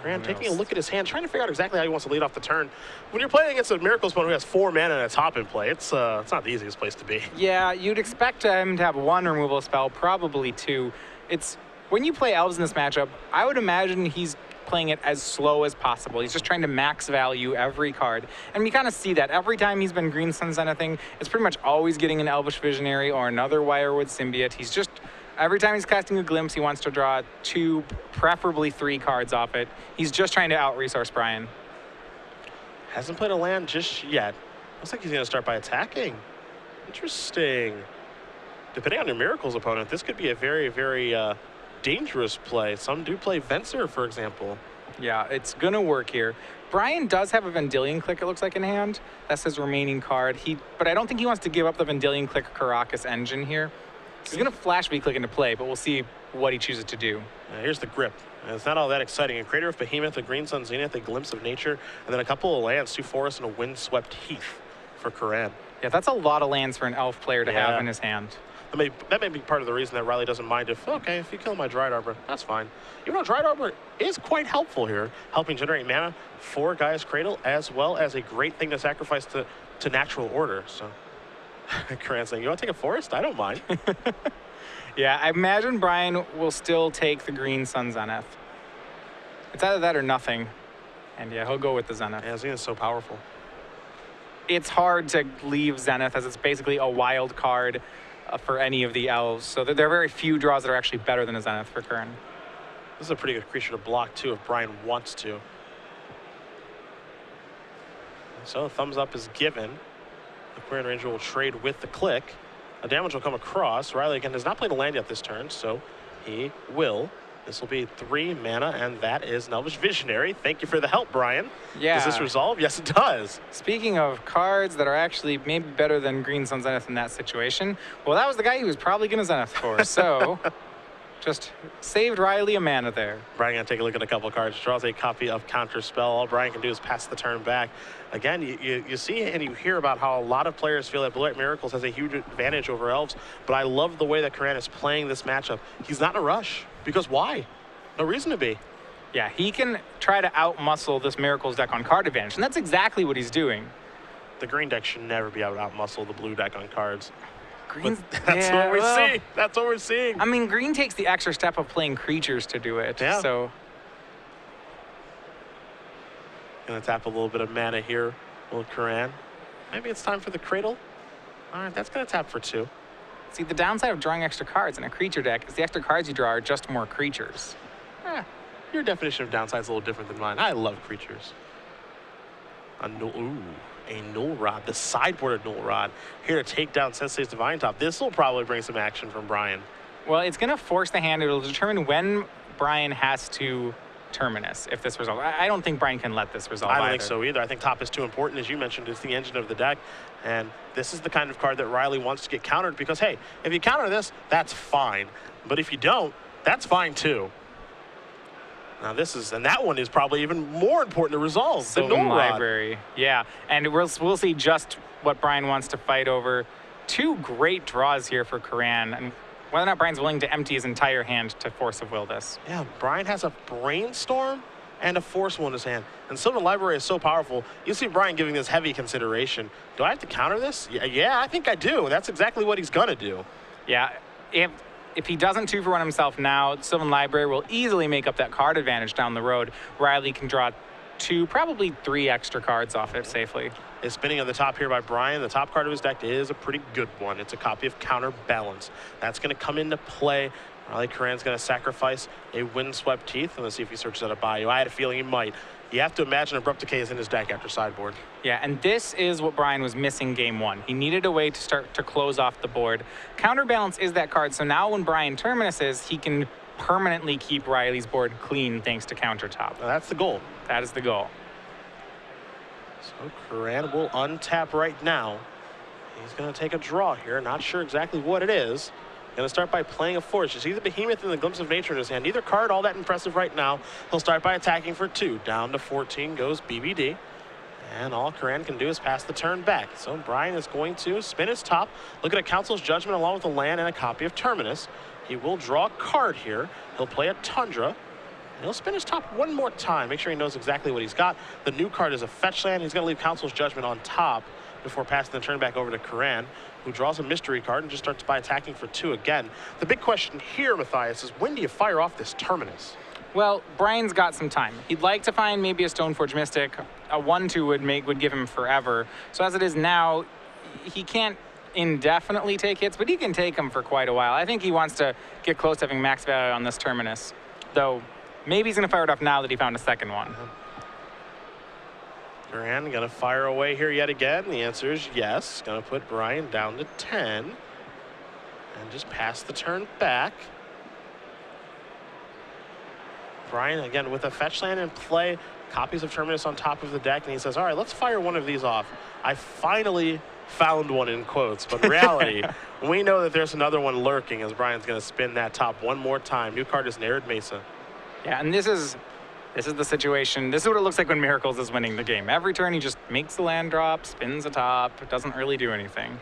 S2: Curran taking a look at his hand, trying to figure out exactly how he wants to lead off the turn. When you're playing against a Miracles opponent who has 4 mana and a top in play, it's not the easiest place to be.
S1: Yeah, you'd expect him to have 1 removal spell, probably 2. It's when you play Elves in this matchup, I would imagine he's playing it as slow as possible. He's just trying to max value every card. And we kind of see that every time he's been Green Sun Zenithing, it's pretty much always getting an Elvish Visionary or another Wirewood Symbiote. He's just, every time he's casting a Glimpse, he wants to draw 2, preferably 3 cards off it. He's just trying to out-resource Brian.
S2: Hasn't played a land just yet. Looks like he's going to start by attacking. Interesting. Depending on your Miracles opponent, this could be a very, very dangerous play. Some do play Venser, for example.
S1: Yeah, it's going to work here. Brian does have a Vendilion Click, it looks like, in hand. That's his remaining card. But I don't think he wants to give up the Vendilion Click Caracas engine here. He's going to flash V-Click into play, but we'll see what he chooses to do.
S2: Here's the grip. And it's not all that exciting. A Crater of Behemoth, a Green Sun Zenith, a Glimpse of Nature, and then a couple of lands, 2 forests, and a Windswept Heath for Curran.
S1: Yeah, that's a lot of lands for an Elf player to have in his hand.
S2: That may be part of the reason that Riley doesn't mind if you kill my Dryad Arbor, that's fine. Even though Dryad Arbor is quite helpful here, helping generate mana for Gaia's Cradle, as well as a great thing to sacrifice to Natural Order. So, Curran saying, you want to take a forest? I don't mind.
S1: Yeah, I imagine Brian will still take the Green Sun Zenith. It's either that or nothing. And yeah, he'll go with the Zenith.
S2: Yeah, Zenith's so powerful.
S1: It's hard to leave Zenith as it's basically a wild card for any of the Elves. So there are very few draws that are actually better than a Zenith for Curran.
S2: This is a pretty good creature to block too if Brian wants to. So thumbs up is given. The Quirion Ranger will trade with the click. A damage will come across. Riley again has not played a land yet this turn, so he will This will be 3 mana, and that is an Elvish Visionary. Thank you for the help, Brian.
S1: Yeah.
S2: Does this resolve? Yes, it does.
S1: Speaking of cards that are actually maybe better than Green Sun Zenith in that situation, well, that was the guy he was probably going to Zenith for. So just saved Riley a mana there.
S2: Brian going to take a look at a couple of cards. Draws a copy of Counterspell. All Brian can do is pass the turn back. Again, you see and you hear about how a lot of players feel that Blue White Miracles has a huge advantage over Elves, but I love the way that Curran is playing this matchup. He's not in a rush, because why? No reason to be.
S1: Yeah, he can try to outmuscle this Miracles deck on card advantage, and that's exactly what he's doing.
S2: The green deck should never be able to outmuscle the blue deck on cards.
S1: Green's,
S2: That's what we see. That's what we're seeing.
S1: I mean, green takes the extra step of playing creatures to do it.
S2: Yeah.
S1: So
S2: Gonna tap a little bit of mana here with Curran. Maybe it's time for the Cradle. All right, that's gonna tap for 2.
S1: see, the downside of drawing extra cards in a creature deck is the extra cards you draw are just more creatures.
S2: Your definition of downside is a little different than mine. I love creatures. A Null Rod, the sideboarded Null Rod, here to take down Sensei's Divine Top. This will probably bring some action from Brian.
S1: Well, it's going to force the hand. It'll determine when Brian has to Terminus if this resolves. I don't think Brian can let this resolve
S2: I don't
S1: either.
S2: think so either. I think top is too important. As you mentioned, it's the engine of the deck. And this is the kind of card that Riley wants to get countered because, hey, if you counter this, that's fine. But if you don't, that's fine too. Now and that one is probably even more important to resolve.
S1: Sylvan
S2: the Null Rod.
S1: Library. Yeah, and we'll see just what Brian wants to fight over. 2 great draws here for Curran, and whether or not Brian's willing to empty his entire hand to Force of Will this.
S2: Yeah, Brian has a Brainstorm and a Force Will in his hand. And Sylvan Library is so powerful. You see Brian giving this heavy consideration. Do I have to counter this? Yeah, I think I do. That's exactly what he's gonna do.
S1: Yeah, if he doesn't 2-for-1 himself now, Sylvan Library will easily make up that card advantage down the road. Riley can draw 2, probably 3 extra cards off it safely.
S2: Is spinning at the top here by Brian. The top card of his deck is a pretty good one. It's a copy of Counterbalance. That's going to come into play. Riley Curran's going to sacrifice a Windswept Teeth. Let's see if he searches out a Bayou. I had a feeling he might. You have to imagine Abrupt Decay is in his deck after sideboard.
S1: Yeah, and this is what Brian was missing game 1. He needed a way to start to close off the board. Counterbalance is that card, so now when Brian terminuses, he can permanently keep Riley's board clean thanks to Countertop.
S2: Now that's the goal.
S1: That is the goal.
S2: So Curran will untap right now. He's going to take a draw here. Not sure exactly what it is. Going to start by playing a Force. You see the Behemoth and the Glimpse of Nature in his hand. Neither card all that impressive right now. He'll start by attacking for 2. Down to 14 goes BBD. And all Curran can do is pass the turn back. So Brian is going to spin his top, look at a Council's Judgment along with a land and a copy of Terminus. He will draw a card here. He'll play a Tundra. And he'll spin his top one more time. Make sure he knows exactly what he's got. The new card is a fetch land. He's going to leave Council's Judgment on top before passing the turn back over to Curran, who draws a mystery card and just starts by attacking for 2 again. The big question here, Matthias, is when do you fire off this Terminus?
S1: Well, Brian's got some time. He'd like to find maybe a Stoneforge Mystic. A 1/2 would give him forever. So as it is now, he can't indefinitely take hits, but he can take them for quite a while. I think he wants to get close to having max value on this Terminus, though maybe he's going to fire it off now that he found a second one.
S2: Curran going to fire away here yet again. The answer is yes. Going to put Brian down to 10 and just pass the turn back. Brian, again, with a fetch land in play, copies of Terminus on top of the deck, and he says, all right, let's fire one of these off. I finally found one in quotes, but in reality, we know that there's another one lurking as Brian's going to spin that top one more time. New card is an Arid Mesa.
S1: Yeah, and this is the situation. This is what it looks like when Miracles is winning the game. Every turn, he just makes the land drop, spins a top, doesn't really do anything.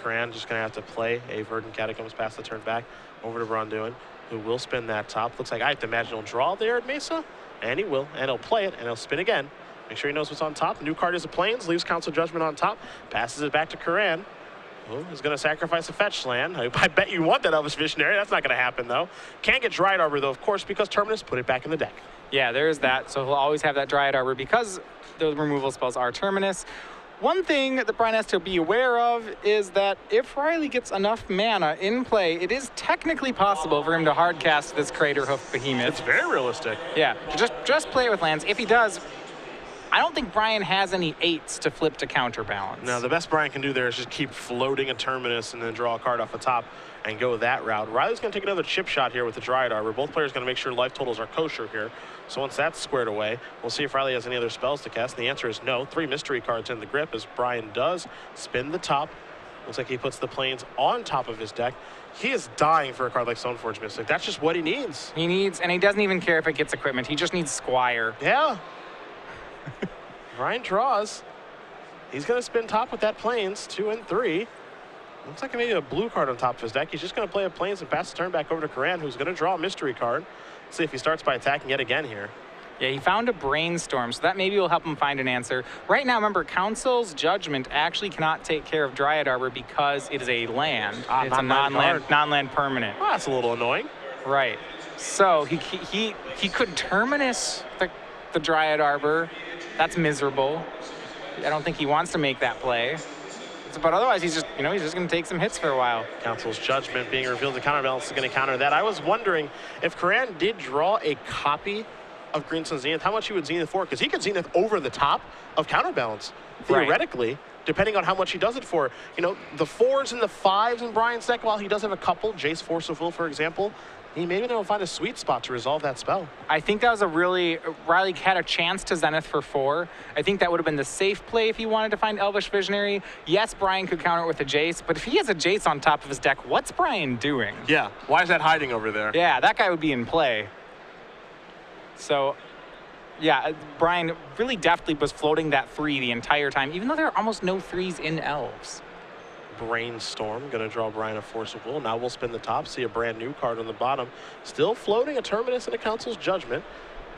S2: Curran just going to have to play a Verdant Catacombs, pass the turn back over to Braun-Duin, who will spin that top. Looks like I have to imagine he'll draw there at Mesa, and he will, and he'll play it, and he'll spin again. Make sure he knows what's on top. New card is a Plains, leaves Council Judgment on top, passes it back to Curran, who is going to sacrifice a fetch land. I bet you want that Elvish Visionary. That's not going to happen, though. Can't get Dryad Arbor, though, of course, because Terminus put it back in the deck.
S1: Yeah, there's that. So he'll always have that Dryad Arbor because the removal spells are Terminus. One thing that Brian has to be aware of is that if Riley gets enough mana in play, it is technically possible for him to hardcast this Crater Hoof Behemoth.
S2: It's very realistic.
S1: Yeah, just play it with lands. If he does, I don't think Brian has any 8s to flip to Counterbalance.
S2: No, the best Brian can do there is just keep floating a Terminus and then draw a card off the top. and go that route. Riley's going to take another chip shot here with the Dryad Arbor. Both players going to make sure life totals are kosher here. So once that's squared away, we'll see if Riley has any other spells to cast. And the answer is no. 3 mystery cards in the grip as Brian does spin the top. Looks like he puts the plains on top of his deck. He is dying for a card like Stoneforge Mystic. That's just what he needs.
S1: He needs, and he doesn't even care if it gets equipment. He just needs Squire.
S2: Yeah. Brian draws. He's going to spin top with that plains, 2 and 3. Looks like maybe a blue card on top of his deck. He's just going to play a plains and pass the turn back over to Curran, who's going to draw a mystery card. Let's see if he starts by attacking yet again here.
S1: Yeah, he found a brainstorm, so that maybe will help him find an answer. Right now, remember, Council's Judgment actually cannot take care of Dryad Arbor because it is a land. It's a non-land permanent.
S2: Well, that's a little annoying.
S1: Right. So he could terminus the Dryad Arbor. That's miserable. I don't think he wants to make that play. But otherwise, he's just going to take some hits for a while.
S2: Council's Judgment being revealed. The counterbalance is going to counter that. I was wondering if Curran did draw a copy of Greensun Zenith, how much he would Zenith for, because he could Zenith over the top of counterbalance, theoretically, right, depending on how much he does it for. You know, the 4s and the 5s in Brian's deck, while he does have a couple, Jace Force of Will, for example, he maybe will find a sweet spot to resolve that spell.
S1: I think that was Riley had a chance to Zenith for 4. I think that would have been the safe play if he wanted to find Elvish Visionary. Yes, Brian could counter it with a Jace, but if he has a Jace on top of his deck, what's Brian doing?
S2: Yeah, why is that hiding over there?
S1: Yeah, that guy would be in play. So, yeah, Brian really deftly was floating that 3 the entire time, even though there are almost no 3s in Elves.
S2: Brainstorm, going to draw Brian a Force of Will. Now we'll spin the top, see a brand new card on the bottom. Still floating a Terminus and a Council's Judgment.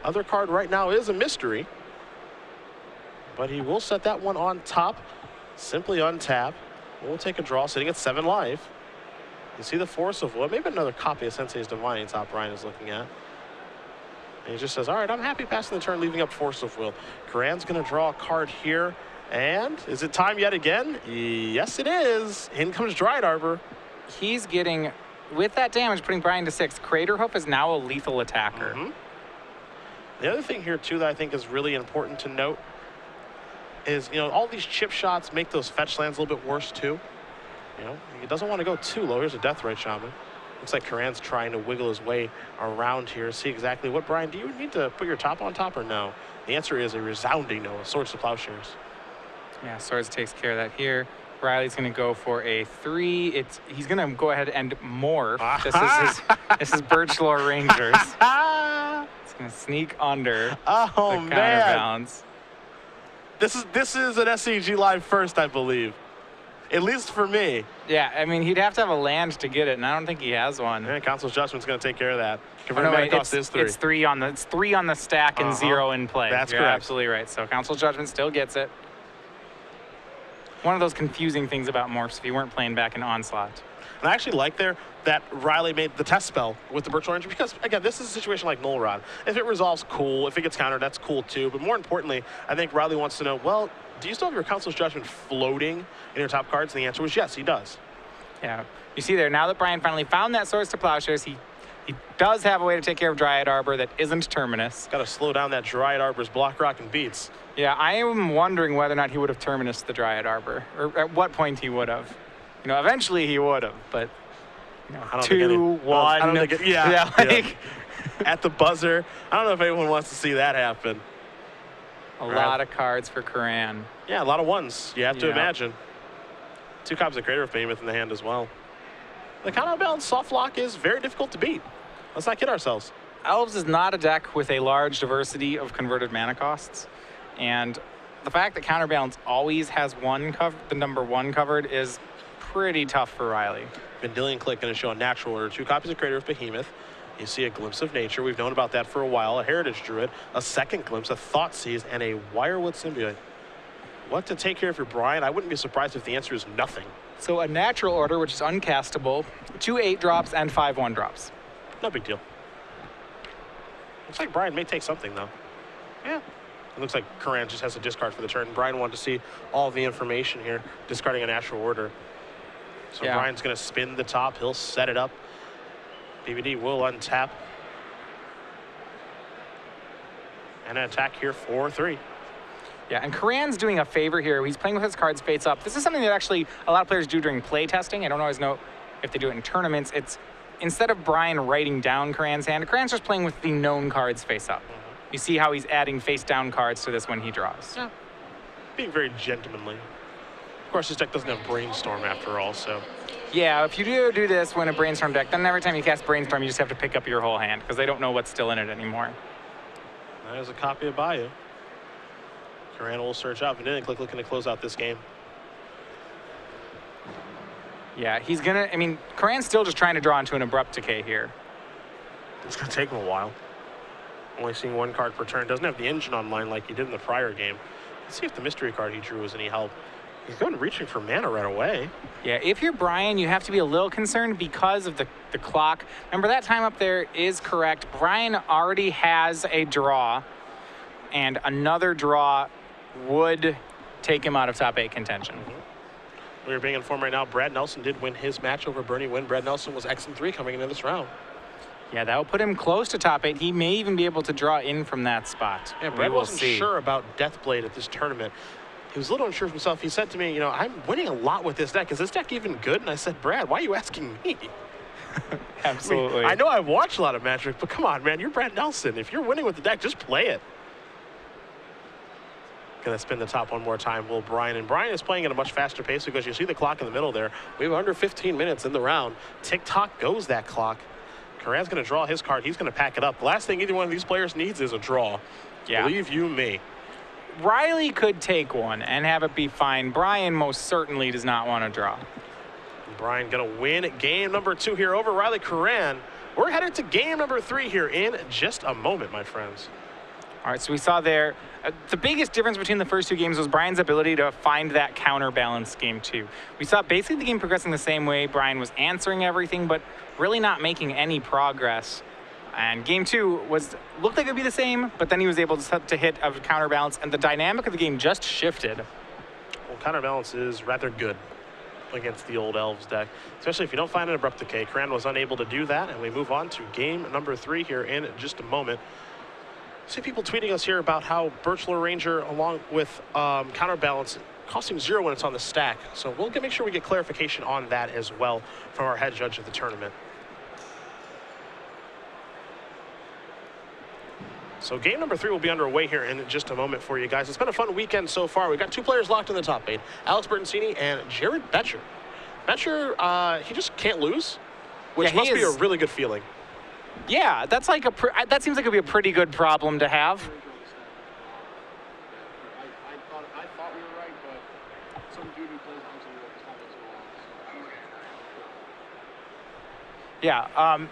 S2: Other card right now is a mystery. But he will set that one on top. Simply untap. We'll take a draw, sitting at 7 life. You see the Force of Will. Maybe another copy of Sensei's Divining Top Brian is looking at. And he just says, all right, I'm happy passing the turn, leaving up Force of Will. Curran's going to draw a card here. And is it time yet again? Yes, it is. In comes Dryad Arbor.
S1: He's getting, with that damage, putting Brian to 6. Craterhoof is now a lethal attacker.
S2: Mm-hmm. The other thing here, too, that I think is really important to note is, you know, all these chip shots make those fetch lands a little bit worse, too. You know, he doesn't want to go too low. Here's a Deathrite Shaman. Looks like Curran's trying to wiggle his way around here. See exactly what, Brian, do you need to put your top on top or no? The answer is a resounding no. Swords to Plowshares.
S1: Yeah, Swords takes care of that here. Riley's going to go for a 3. He's going to go ahead and morph. This is Birchlore Rangers. It's going to sneak under the counterbalance.
S2: This is an SCG Live first, I believe. At least for me.
S1: Yeah, I mean, he'd have to have a land to get it, and I don't think he has one.
S2: Yeah, Council's Judgment's going to take care of that.
S1: It's 3 on the stack and 0 in play.
S2: That's
S1: You're
S2: correct.
S1: Absolutely right. So Council's Judgment still gets it. One of those confusing things about morphs if you weren't playing back in Onslaught.
S2: And I actually like there that Riley made the test spell with the Birch Ranger because, again, this is a situation like Null Rod. If it resolves, cool. If it gets countered, that's cool too. But more importantly, I think Riley wants to know, well, do you still have your Council's Judgment floating in your top cards? And the answer was yes, he does.
S1: Yeah. You see there, now that Brian finally found that Swords to Plowshares, he does have a way to take care of Dryad Arbor that isn't Terminus.
S2: Got to slow down that Dryad Arbor's block, rock, and beats.
S1: Yeah, I am wondering whether or not he would have Terminus the Dryad Arbor, or at what point he would have. You know, eventually he would have, but you know, 2, 1.
S2: I don't think it, at the buzzer. I don't know if anyone wants to see that happen.
S1: A lot of cards for Curran.
S2: Yeah, a lot of ones. You have to imagine. 2 copies of Crater Behemoth in the hand as well. The counterbalance soft lock is very difficult to beat. Let's not kid ourselves.
S1: Elves is not a deck with a large diversity of converted mana costs. And the fact that counterbalance always has the number 1 covered is pretty tough for Riley.
S2: Vendilion Click going to show a natural order. 2 copies of Crater of Behemoth. You see a Glimpse of Nature. We've known about that for a while. A Heritage Druid, a second Glimpse, a Thoughtseize, and a Wirewood Symbiote. What to take care of your Brian? I wouldn't be surprised if the answer is nothing.
S1: So a natural order, which is uncastable, 2 8-drops and 5 1-drops.
S2: No big deal. Looks like Brian may take something, though. Yeah. It looks like Curran just has a discard for the turn. Brian wanted to see all the information here, discarding a natural order. So Brian's going to spin the top. He'll set it up. BBD will untap. And an attack here for 3.
S1: Yeah, and Curran's doing a favor here. He's playing with his cards face up. This is something that actually a lot of players do during play testing. I don't always know if they do it in tournaments, it's instead of Brian writing down Curran's hand, Curran's just playing with the known cards face up. You see how he's adding face down cards to this when he draws.
S2: Yeah. Being very gentlemanly. Of course, this deck doesn't have Brainstorm after all, so.
S1: Yeah, if you do this when a Brainstorm deck, then every time you cast Brainstorm, you just have to pick up your whole hand because they don't know what's still in it anymore.
S2: There's a copy of Bayou. Curran will search up and then looking to close out this game.
S1: Yeah, he's gonna, I mean, Curran's still just trying to draw into an Abrupt Decay here.
S2: It's gonna take him a while. Only seeing one card per turn. Doesn't have the engine online like he did in the prior game. Let's see if the mystery card he drew is any help. He's going reaching for mana right away.
S1: Yeah, if you're Brian, you have to be a little concerned because of the clock. Remember, that time up there is correct. Brian already has a draw, and another draw would take him out of top 8 contention.
S2: We are being informed right now, Brad Nelson did win his match over Bernie Wynn. Brad Nelson was X3 coming into this round.
S1: Yeah, that will put him close to top 8. He may even be able to draw in from that spot.
S2: Yeah, Brad wasn't sure about Deathblade at this tournament. He was a little unsure of himself. He said to me, you know, I'm winning a lot with this deck. Is this deck even good? And I said, Brad, why are you asking me?
S1: Absolutely.
S2: I know I watch a lot of Magic, but come on, man, you're Brad Nelson. If you're winning with the deck, just play it. Gonna spin the top one more time, will Brian. And Brian is playing at a much faster pace because you see the clock in the middle there. We have under 15 minutes in the round. Tick-tock goes that clock. Curran's gonna draw his card. He's gonna pack it up. The last thing either one of these players needs is a draw. Yeah. Believe you me.
S1: Riley could take one and have it be fine. Brian most certainly does not want to draw.
S2: Brian gonna win game number 2 here over Riley Curran. We're headed to game number 3 here in just a moment, my friends.
S1: All right, so we saw there, the biggest difference between the first 2 games was Brian's ability to find that counterbalance game 2. We saw basically the game progressing the same way. Brian was answering everything, but really not making any progress. And game 2 looked like it would be the same, but then he was able to hit a counterbalance, and the dynamic of the game just shifted.
S2: Well, counterbalance is rather good against the old Elves deck, especially if you don't find an Abrupt Decay. Curran was unable to do that, and we move on to game number 3 here in just a moment. See people tweeting us here about how Birchlore Ranger, along with counterbalance, costing 0 when it's on the stack. So we'll make sure we get clarification on that as well from our head judge of the tournament. So game number 3 will be underway here in just a moment for you guys. It's been a fun weekend so far. We've got 2 players locked in the top 8, Alex Bertoncini and Jared Betcher. Betcher, he just can't lose, which must be a really good feeling.
S1: Yeah, that's like that seems like it'd be a pretty good problem to have.
S3: I thought we were right, but some dude who plays on some is not as well.
S1: Yeah,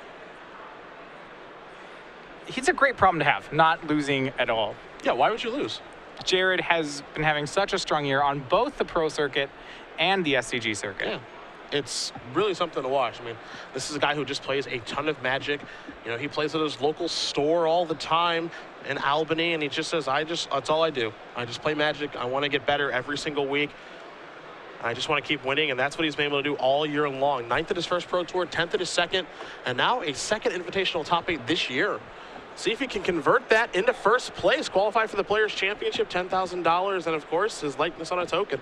S1: it's a great problem to have, not losing at all.
S2: Yeah, why would you lose?
S1: Jared has been having such a strong year on both the pro circuit and the SCG circuit.
S2: Yeah. It's really something to watch. I mean, this is a guy who just plays a ton of Magic. You know, he plays at his local store all the time in Albany, and he just says, that's all I do. I just play Magic. I want to get better every single week. I just want to keep winning, and that's what he's been able to do all year long. 9th at his first Pro Tour, 10th at his second, and now a second Invitational top 8 this year. See if he can convert that into first place, qualify for the Players' Championship, $10,000, and of course, his likeness on a token.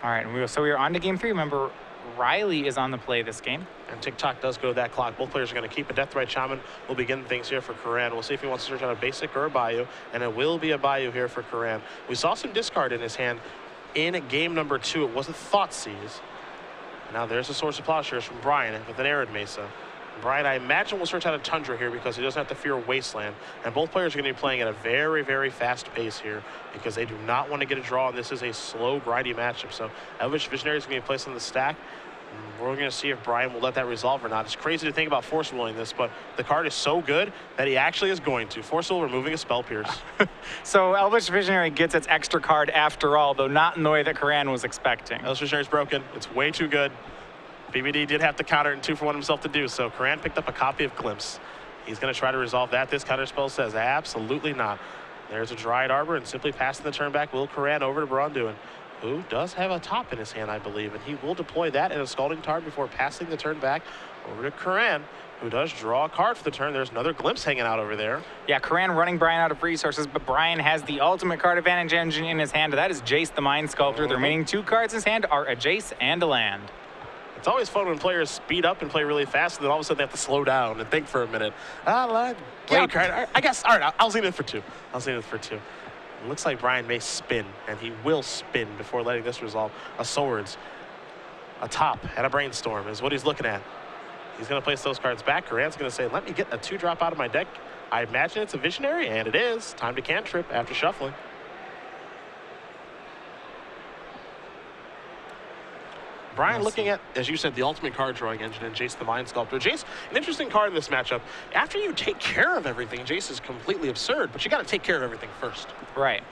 S1: All right, so we are on to game 3. Remember, Riley is on the play this game.
S2: And Tick-tock does go to that clock. Both players are going to keep a Deathrite Shaman. We'll begin things here for Curran. We'll see if he wants to search out a basic or a Bayou, and it will be a Bayou here for Curran. We saw some discard in his hand in game number 2. It was a Thoughtseize. Now there's a Source of Plowshares from Brian with an Arid Mesa. Brian, I imagine, will search out a Tundra here because he doesn't have to fear Wasteland. And both players are going to be playing at a very, very fast pace here because they do not want to get a draw, and this is a slow, grindy matchup. So Elvish Visionary is going to be placed on the stack. We're going to see if Brian will let that resolve or not. It's crazy to think about Force Willing this, but the card is so good that he actually is going to. Force Will removing a Spell Pierce.
S1: So Elvish Visionary gets its extra card after all, though not in the way that Curran was expecting.
S2: Elvish Visionary is broken. It's way too good. BBD did have to counter it and 2-for-1 himself to do so. Curran picked up a copy of Glimpse. He's going to try to resolve that. This counter spell says absolutely not. There's a Dryad Arbor, and simply passing the turn back will Curran over to Braun-Duin, who does have a top in his hand, I believe, and he will deploy that in a Scalding Tarn before passing the turn back over to Curran. who does draw a card for the turn. There's another Glimpse hanging out over there.
S1: Yeah, Curran running Brian out of resources, but Brian has the ultimate card advantage engine in his hand. That is Jace the Mind Sculptor. The remaining 2 cards in his hand are a Jace and a land.
S2: It's always fun when players speed up and play really fast, and then all of a sudden they have to slow down and think for a minute. I guess, all right, I'll lean in for 2. It looks like Brian may spin, and he will spin before letting this resolve. A Swords, a Top, and a Brainstorm is what he's looking at. He's going to place those cards back. Curran's going to say, let me get a 2-drop out of my deck. I imagine it's a Visionary, and it is. Time to cantrip after shuffling. Brian looking at, as you said, the ultimate card drawing engine and Jace the Mind Sculptor. Jace, an interesting card in this matchup. After you take care of everything, Jace is completely absurd, but you got to take care of everything first.
S1: Right.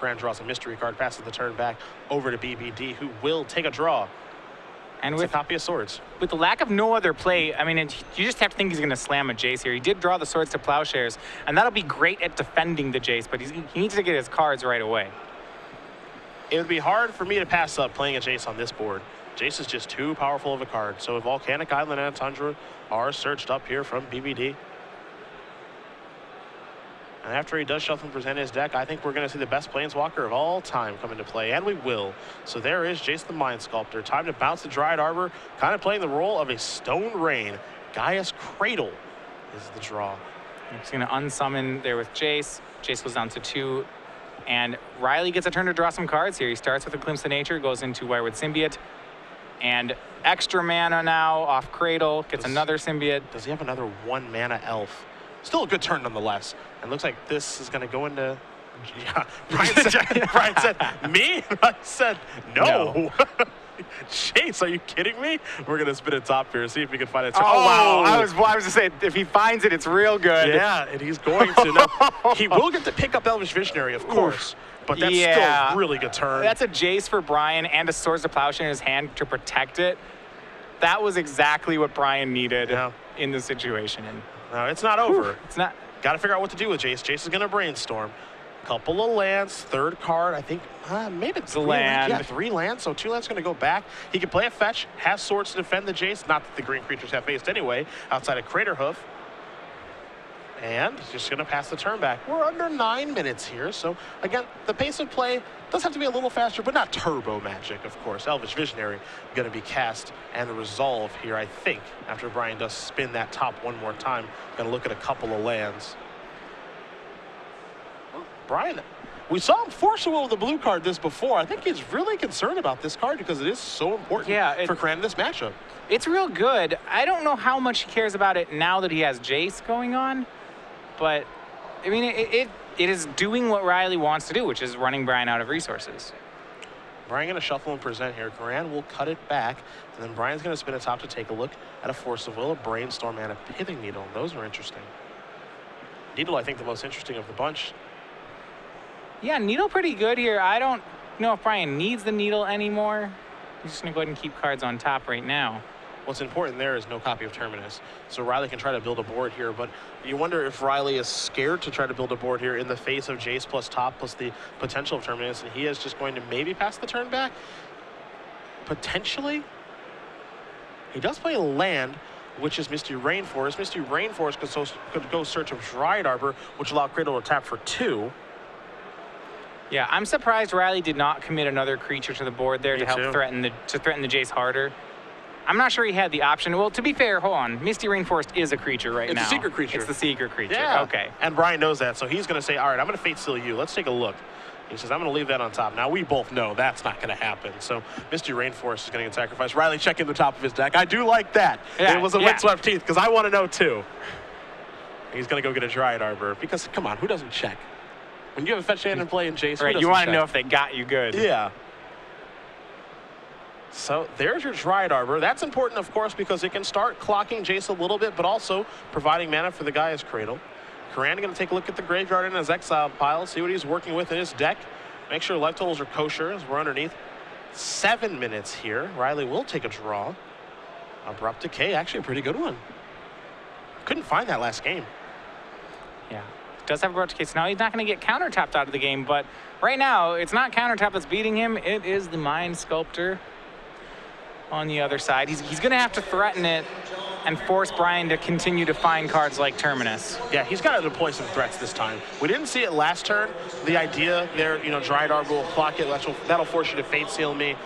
S2: Curran draws a mystery card, passes the turn back over to BBD, who will take a draw.
S1: And
S2: it's
S1: with
S2: a copy of Swords.
S1: With the lack of no other play, I mean, you just have to think he's going to slam a Jace here. He did draw the Swords to Plowshares, and that'll be great at defending the Jace, but he needs to get his cards right away.
S2: It would be hard for me to pass up playing a Jace on this board. Jace is just too powerful of a card. So Volcanic Island and Tundra are searched up here from BBD. And after he does shuffle and present his deck, I think we're going to see the best Planeswalker of all time come into play, and we will. So there is Jace the Mind Sculptor. Time to bounce the Dryad Arbor, kind of playing the role of a Stone Rain. Gaia's Cradle is the draw.
S1: He's going to unsummon there with Jace. Jace goes down to 2. And Riley gets a turn to draw some cards here. He starts with a Glimpse of Nature, goes into Wirewood Symbiote, and extra mana now off Cradle, gets another Symbiote.
S2: Does he have another 1 mana elf? Still a good turn nonetheless. And looks like this is going to go into... Yeah, Brian said, me? I said, no. Jace, are you kidding me? We're going to spin it top here, see if we can find it.
S1: Oh, wow. I was going to say, if he finds it, it's real good.
S2: Yeah, and he's going to. Now, he will get to pick up Elvish Visionary, of course. But that's still a really good turn.
S1: That's a Jace for Brian and a Swords to Plowshare in his hand to protect it. That was exactly what Brian needed in this situation. And
S2: no, it's not over.
S1: It's not.
S2: Got to figure out what to do with Jace. Jace is going to Brainstorm. Couple of lands, 3rd card, I think, maybe it's
S1: 3 lands.
S2: Yeah, 3 lands, so 2 lands going to go back. He can play a fetch, has Swords to defend the Jace, not that the green creatures have faced anyway, outside of Craterhoof. And he's just going to pass the turn back. We're under 9 minutes here, so again, the pace of play does have to be a little faster, but not turbo magic, of course. Elvish Visionary going to be cast and resolve here, I think, after Brian does spin that top one more time. Going to look at a couple of lands. Brian, we saw him force a will with the blue card this before. I think he's really concerned about this card because it is so important for Curran in this matchup.
S1: It's real good. I don't know how much he cares about it now that he has Jace going on, but I mean, it is doing what Riley wants to do, which is running Brian out of resources.
S2: Brian going to shuffle and present here. Curran will cut it back, and then Brian's going to spin it top to take a look at a Force of Will, a Brainstorm, and a Pithing Needle. Those are interesting. Needle, I think, the most interesting of the bunch.
S1: Yeah, Needle pretty good here. I don't know if Brian needs the Needle anymore. He's just going to go ahead and keep cards on top right now.
S2: What's important there is no copy of Terminus. So Riley can try to build a board here, but you wonder if Riley is scared to try to build a board here in the face of Jace plus top plus the potential of Terminus, and he is just going to maybe pass the turn back? Potentially? He does play a land, which is Misty Rainforest. Misty Rainforest could go search of Dryad Arbor, which allow Cradle to tap for 2.
S1: Yeah, I'm surprised Riley did not commit another creature to the board there to help threaten the Jace harder. I'm not sure he had the option. Well, to be fair, hold on. Misty Rainforest is a creature now.
S2: It's a secret creature.
S1: It's the secret creature.
S2: Yeah.
S1: Okay.
S2: And Brian knows that, so he's going to say, all right, I'm going to Fate Seal you. Let's take a look. He says, I'm going to leave that on top. Now, we both know that's not going to happen. So Misty Rainforest is going to get sacrificed. Riley checking the top of his deck. I do like that. Yeah, it was a windswept teeth, because I want to know, too. He's going to go get a Dryad Arbor, because, come on, who doesn't check? When you have a fetch hand and play in Jace,
S1: right, you want to know if they got you good.
S2: Yeah. So there's your Dryad Arbor. That's important, of course, because it can start clocking Jace a little bit, but also providing mana for the Gaia's Cradle. Curran going to take a look at the graveyard in his exile pile, see what he's working with in his deck. Make sure life totals are kosher as we're underneath 7 minutes here. Riley will take a draw. Abrupt Decay, actually a pretty good one. Couldn't find that last game.
S1: Yeah. Does have a Abrupt Decay. So now he's not going to get counter-tapped out of the game, but right now, it's not counter-tap that's beating him. It is the Mind Sculptor. on the other side. He's going to have to threaten it and force Brian to continue to find cards like Terminus.
S2: Yeah, he's got to deploy some threats this time. We didn't see it last turn. The idea there, Dryad Arbor will clock it. That'll force you to Fate Seal me,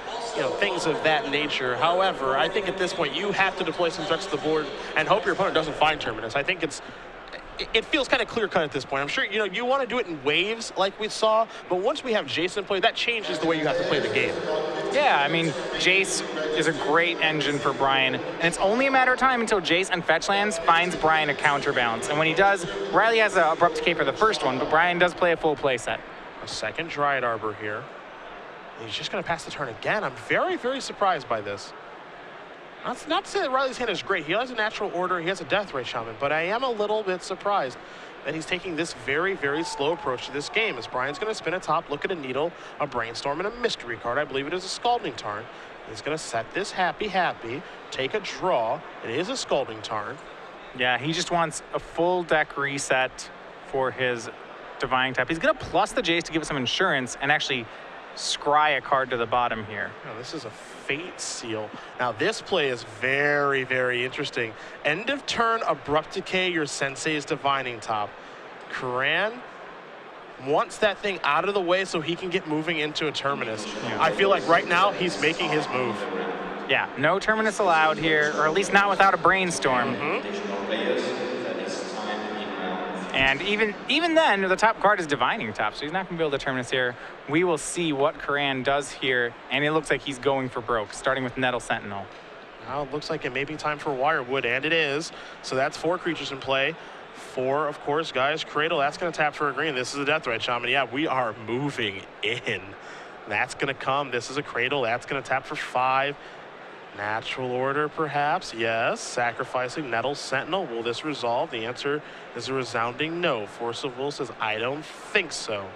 S2: things of that nature. However, I think at this point you have to deploy some threats to the board and hope your opponent doesn't find Terminus. I think it feels kind of clear-cut at this point. I'm sure, you want to do it in waves like we saw, but once we have Jason play, that changes the way you have to play the game.
S1: Yeah, I mean, Jace is a great engine for Brian, and it's only a matter of time until Jace and Fetch Lands finds Brian a counterbalance. And when he does, Riley has an Abrupt Decay for the first one, but Brian does play a full play set.
S2: A second Dryad Arbor here. He's just going to pass the turn again. I'm very, very surprised by this. Not to say that Riley's hand is great. He has a natural order. He has a Deathray Shaman. But I am a little bit surprised that he's taking this very, very slow approach to this game. As Brian's going to spin a top, look at a Needle, a Brainstorm, and a Mystery card. I believe it is a Scalding Tarn. He's going to set this happy, take a draw. It is a Scalding Tarn.
S1: Yeah, he just wants a full deck reset for his Divine Tap. He's going to plus the Jace to give us some insurance and actually scry a card to the bottom here.
S2: Oh, this is a Fate Seal. Now this play is very, very interesting. End of turn, Abrupt Decay your Sensei's Divining Top. Curran wants that thing out of the way so he can get moving into a Terminus. Yeah. I feel like right now he's making his move.
S1: Yeah, no Terminus allowed here, or at least not without a Brainstorm. And even then, the top card is Divining Top, so he's not going to be able to Terminus here. We will see what Curran does here, and it looks like he's going for broke, starting with Nettle Sentinel.
S2: Now it looks like it may be time for Wirewood, and it is. So that's 4 creatures in play. 4, of course, guys. Cradle, that's going to tap for a green. This is a Deathrite Shaman. Yeah, we are moving in. That's going to come. This is a Cradle. That's going to tap for 5. Natural Order, perhaps. Yes. Sacrificing Nettle Sentinel. Will this resolve? The answer is a resounding no. Force of Will says, I don't think so.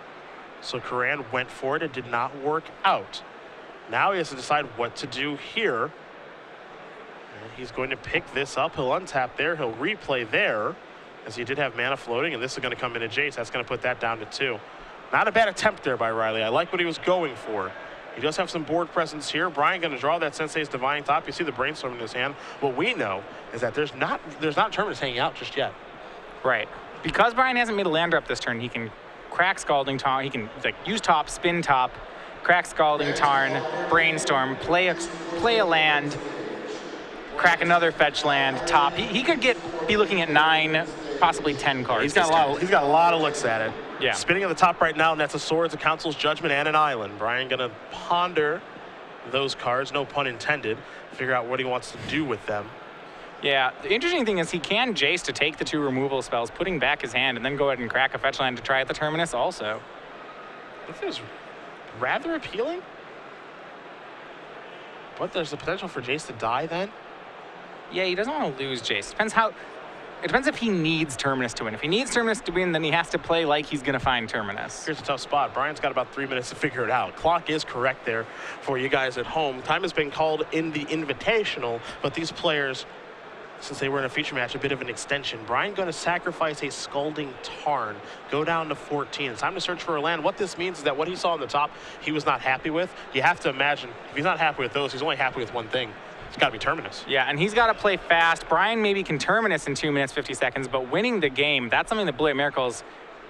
S2: So Curran went for it. It did not work out. Now he has to decide what to do here. And he's going to pick this up. He'll untap there. He'll replay there, as he did have mana floating, and this is going to come into Jace. That's going to put that down to 2. Not a bad attempt there by Riley. I like what he was going for. He does have some board presence here. Brian going to draw that Sensei's Divining Top. You see the Brainstorm in his hand. What we know is that there's not Terminus hanging out just yet.
S1: Right. Because Brian hasn't made a land drop this turn, he can crack Scalding Tarn. He can use top, spin top, crack Scalding Tarn, Brainstorm, play a land, crack another fetch land, top. He could be looking at 9, possibly 10 cards.
S2: He's got a lot of looks at it.
S1: Yeah.
S2: Spinning at the top right now, and that's a Swords, a Council's Judgment, and an Island. Brian gonna ponder those cards, no pun intended, figure out what he wants to do with them.
S1: Yeah, the interesting thing is he can Jace to take the 2 removal spells, putting back his hand, and then go ahead and crack a fetch land to try at the Terminus also.
S2: This is rather appealing. But there's the potential for Jace to die then?
S1: Yeah, he doesn't want to lose Jace. It depends if he needs Terminus to win. If he needs Terminus to win, then he has to play like he's going to find Terminus.
S2: Here's a tough spot. Brian's got about 3 minutes to figure it out. Clock is correct there for you guys at home. Time has been called in the Invitational, but these players, since they were in a feature match, a bit of an extension. Brian going to sacrifice a Scalding Tarn, go down to 14. It's time to search for a land. What this means is that what he saw on the top, he was not happy with. You have to imagine, if he's not happy with those, he's only happy with one thing. It's got to be Terminus.
S1: Yeah, and he's got to play fast. Brian maybe can Terminus in 2 minutes, 50 seconds, but winning the game, that's something that Blue Miracles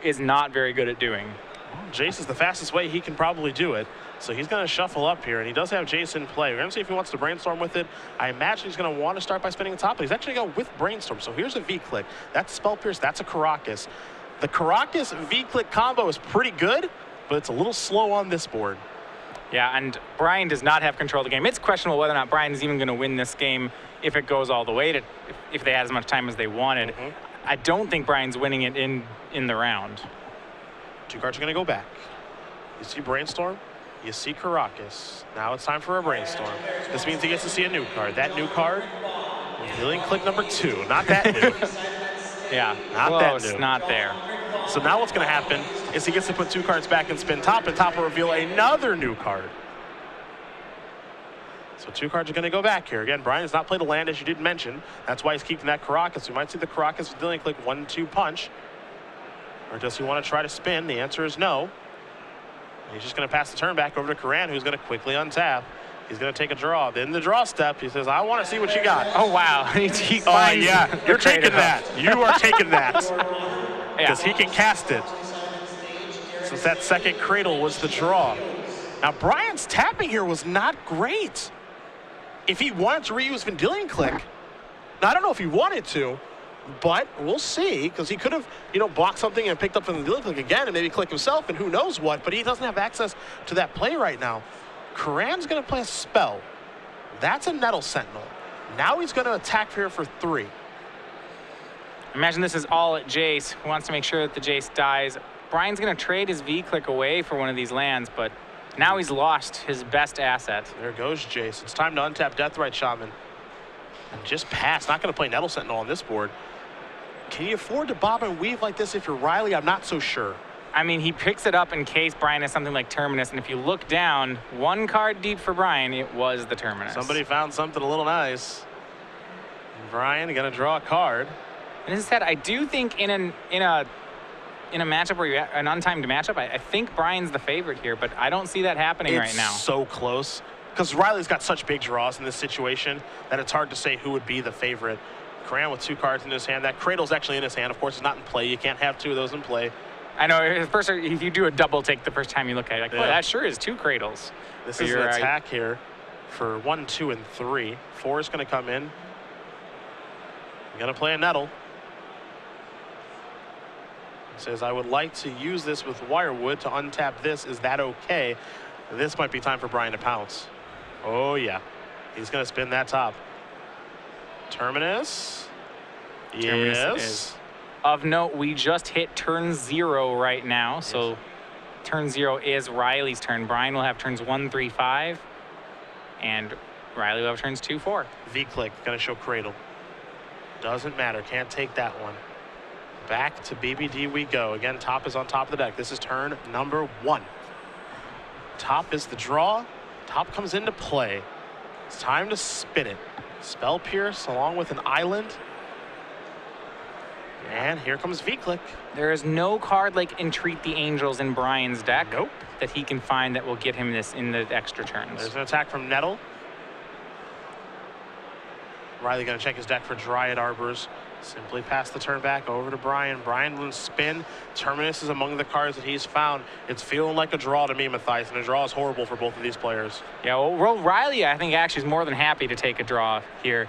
S1: is not very good at doing.
S2: Well, Jace is the fastest way he can probably do it. So he's going to shuffle up here, and he does have Jace in play. We're going to see if he wants to Brainstorm with it. I imagine he's going to want to start by spinning the top, but he's actually going to go with Brainstorm. So here's a V-Click. That's Spell Pierce. That's a Karakas. The Karakas V-Click combo is pretty good, but it's a little slow on this board.
S1: Yeah, and Brian does not have control of the game. It's questionable whether or not Brian is even going to win this game if it goes all the way, if they had as much time as they wanted. I don't think Brian's winning it in the round.
S2: 2 cards are going to go back. You see Brainstorm, you see Karakas. Now it's time for a Brainstorm. This means he gets to see a new card. That new card, Healing Click number 2. Not that new.
S1: Yeah,
S2: not
S1: close,
S2: that new.
S1: Not there.
S2: So now what's going to happen is he gets to put 2 cards back and spin top, and top will reveal another new card. So 2 cards are going to go back here. Again, Brian has not played a land, as you did mention. That's why he's keeping that Karakas. We might see the Karakas with Healing Click 1-2 punch. Or does he want to try to spin? The answer is no. And he's just going to pass the turn back over to Curran, who's going to quickly untap. He's going to take a draw. Then the draw step, he says, I want to see what you got.
S1: Oh, wow. He
S2: Oh,
S1: finds
S2: yeah.
S1: the
S2: You're taking
S1: trade-off.
S2: that. You are taking that. Because
S1: Yeah.
S2: he can cast it. Since that second cradle was the draw. Now, Brian's tapping here was not great. If he wanted to reuse Vendilion Click, now I don't know if he wanted to, but we'll see, because he could have, blocked something and picked up the Vendilion Click again and maybe click himself and who knows what, but he doesn't have access to that play right now. Curran's going to play a spell. That's a Nettle Sentinel. Now he's going to attack here for 3.
S1: Imagine this is all at Jace, who wants to make sure that the Jace dies. Brian's going to trade his V-Click away for one of these lands, but now he's lost his best asset.
S2: There goes Jace. It's time to untap Deathrite Shaman. And just pass. Not going to play Nettle Sentinel on this board. Can you afford to bob and weave like this if you're Riley? I'm not so sure.
S1: I mean, he picks it up in case Brian has something like Terminus, and if you look down, 1 card deep for Brian, it was the Terminus.
S2: Somebody found something a little nice. And Brian going to draw a card.
S1: And as I said, I do think in a matchup where you an untimed matchup, I think Brian's the favorite here, but I don't see that happening right now.
S2: It's so close. Because Riley's got such big draws in this situation that it's hard to say who would be the favorite. Curran with 2 cards in his hand. That cradle's actually in his hand. Of course, it's not in play. You can't have 2 of those in play.
S1: I know, at first, if you do a double take the first time you look at it, like, boy, that sure is 2 cradles.
S2: This
S1: So
S2: is an
S1: you're
S2: attack here for 1, 2, and 3. 4 is going to come in. Going to play a Nettle. Says, I would like to use this with Wirewood to untap this. Is that okay? This might be time for Brian to pounce. Oh, yeah. He's going to spin that top. Terminus.
S1: Terminus
S2: Yes.
S1: is. Of note, we just hit turn 0 right now, so turn 0 is Riley's turn. Brian will have turns 1, 3, 5, and Riley will have turns 2, 4.
S2: V-click, going to show Cradle. Doesn't matter, can't take that one. Back to BBD we go. Again, top is on top of the deck. This is turn number 1. Top is the draw. Top comes into play. It's time to spin it. Spell Pierce along with an island. And here comes V-click.
S1: There is no card like Entreat the Angels in Brian's deck
S2: Nope.
S1: that he can find that will get him this in the extra turns.
S2: There's an attack from Nettle. Riley going to check his deck for Dryad Arbors. Simply pass the turn back over to Brian. Brian will spin. Terminus is among the cards that he's found. It's feeling like a draw to me, Matthias, and a draw is horrible for both of these players.
S1: Yeah, well, Riley, I think, actually is more than happy to take a draw here.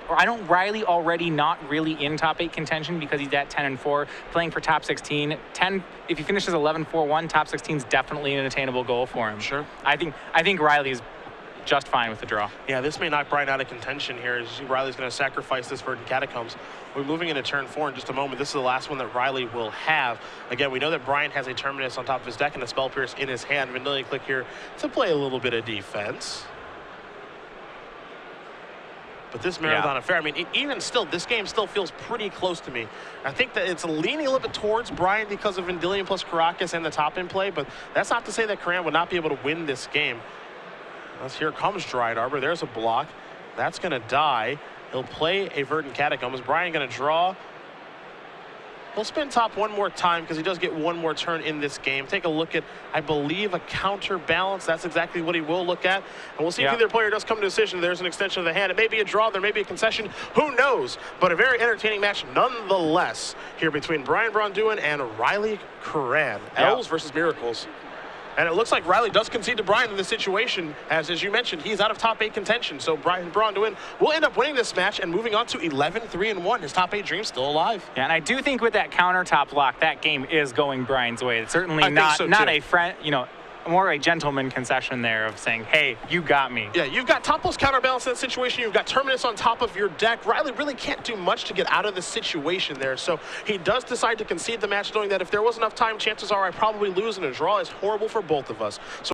S1: Riley already not really in top 8 contention because he's at 10 and 4, playing for top 16. 10, if he finishes 11-4-1, top 16 is definitely an attainable goal for him.
S2: Sure.
S1: I think Riley is just fine with the draw.
S2: Yeah, this may knock Brian out of contention here. As Riley's going to sacrifice this Verdant Catacombs. We're moving into turn 4 in just a moment. This is the last one that Riley will have. Again, we know that Brian has a Terminus on top of his deck and a Spell Pierce in his hand. Vendilion Click here to play a little bit of defense. But this Marathon Affair, I mean, even still, this game still feels pretty close to me. I think that it's leaning a little bit towards Brian because of Vendilion plus Caracas and the top in play, but that's not to say that Curran would not be able to win this game. As here comes Dryad Arbor. There's a block. That's going to die. He'll play a Verdant Catacombs. Brian going to draw. He'll spin top one more time because he does get one more turn in this game. Take a look at, I believe, a counterbalance. That's exactly what he will look at. And we'll see if either player does come to a decision. There's an extension of the hand. It may be a draw. There may be a concession. Who knows? But a very entertaining match nonetheless here between Brian Braun-Duin and Riley Curran. Elves versus Miracles. And it looks like Riley does concede to Brian in this situation, as you mentioned, he's out of top 8 contention. So Brian Braun-Duin will end up winning this match and moving on to 11-3-1. His top 8 dream still alive.
S1: Yeah, and I do think with that countertop block, that game is going Brian's way. It's certainly not a friend, more a gentleman concession there of saying, hey, you got me.
S2: Yeah, you've got top plus counterbalance in that situation. You've got Terminus on top of your deck. Riley really can't do much to get out of the situation there. So he does decide to concede the match, knowing that if there was enough time, chances are I probably lose, and a draw is horrible for both of us. So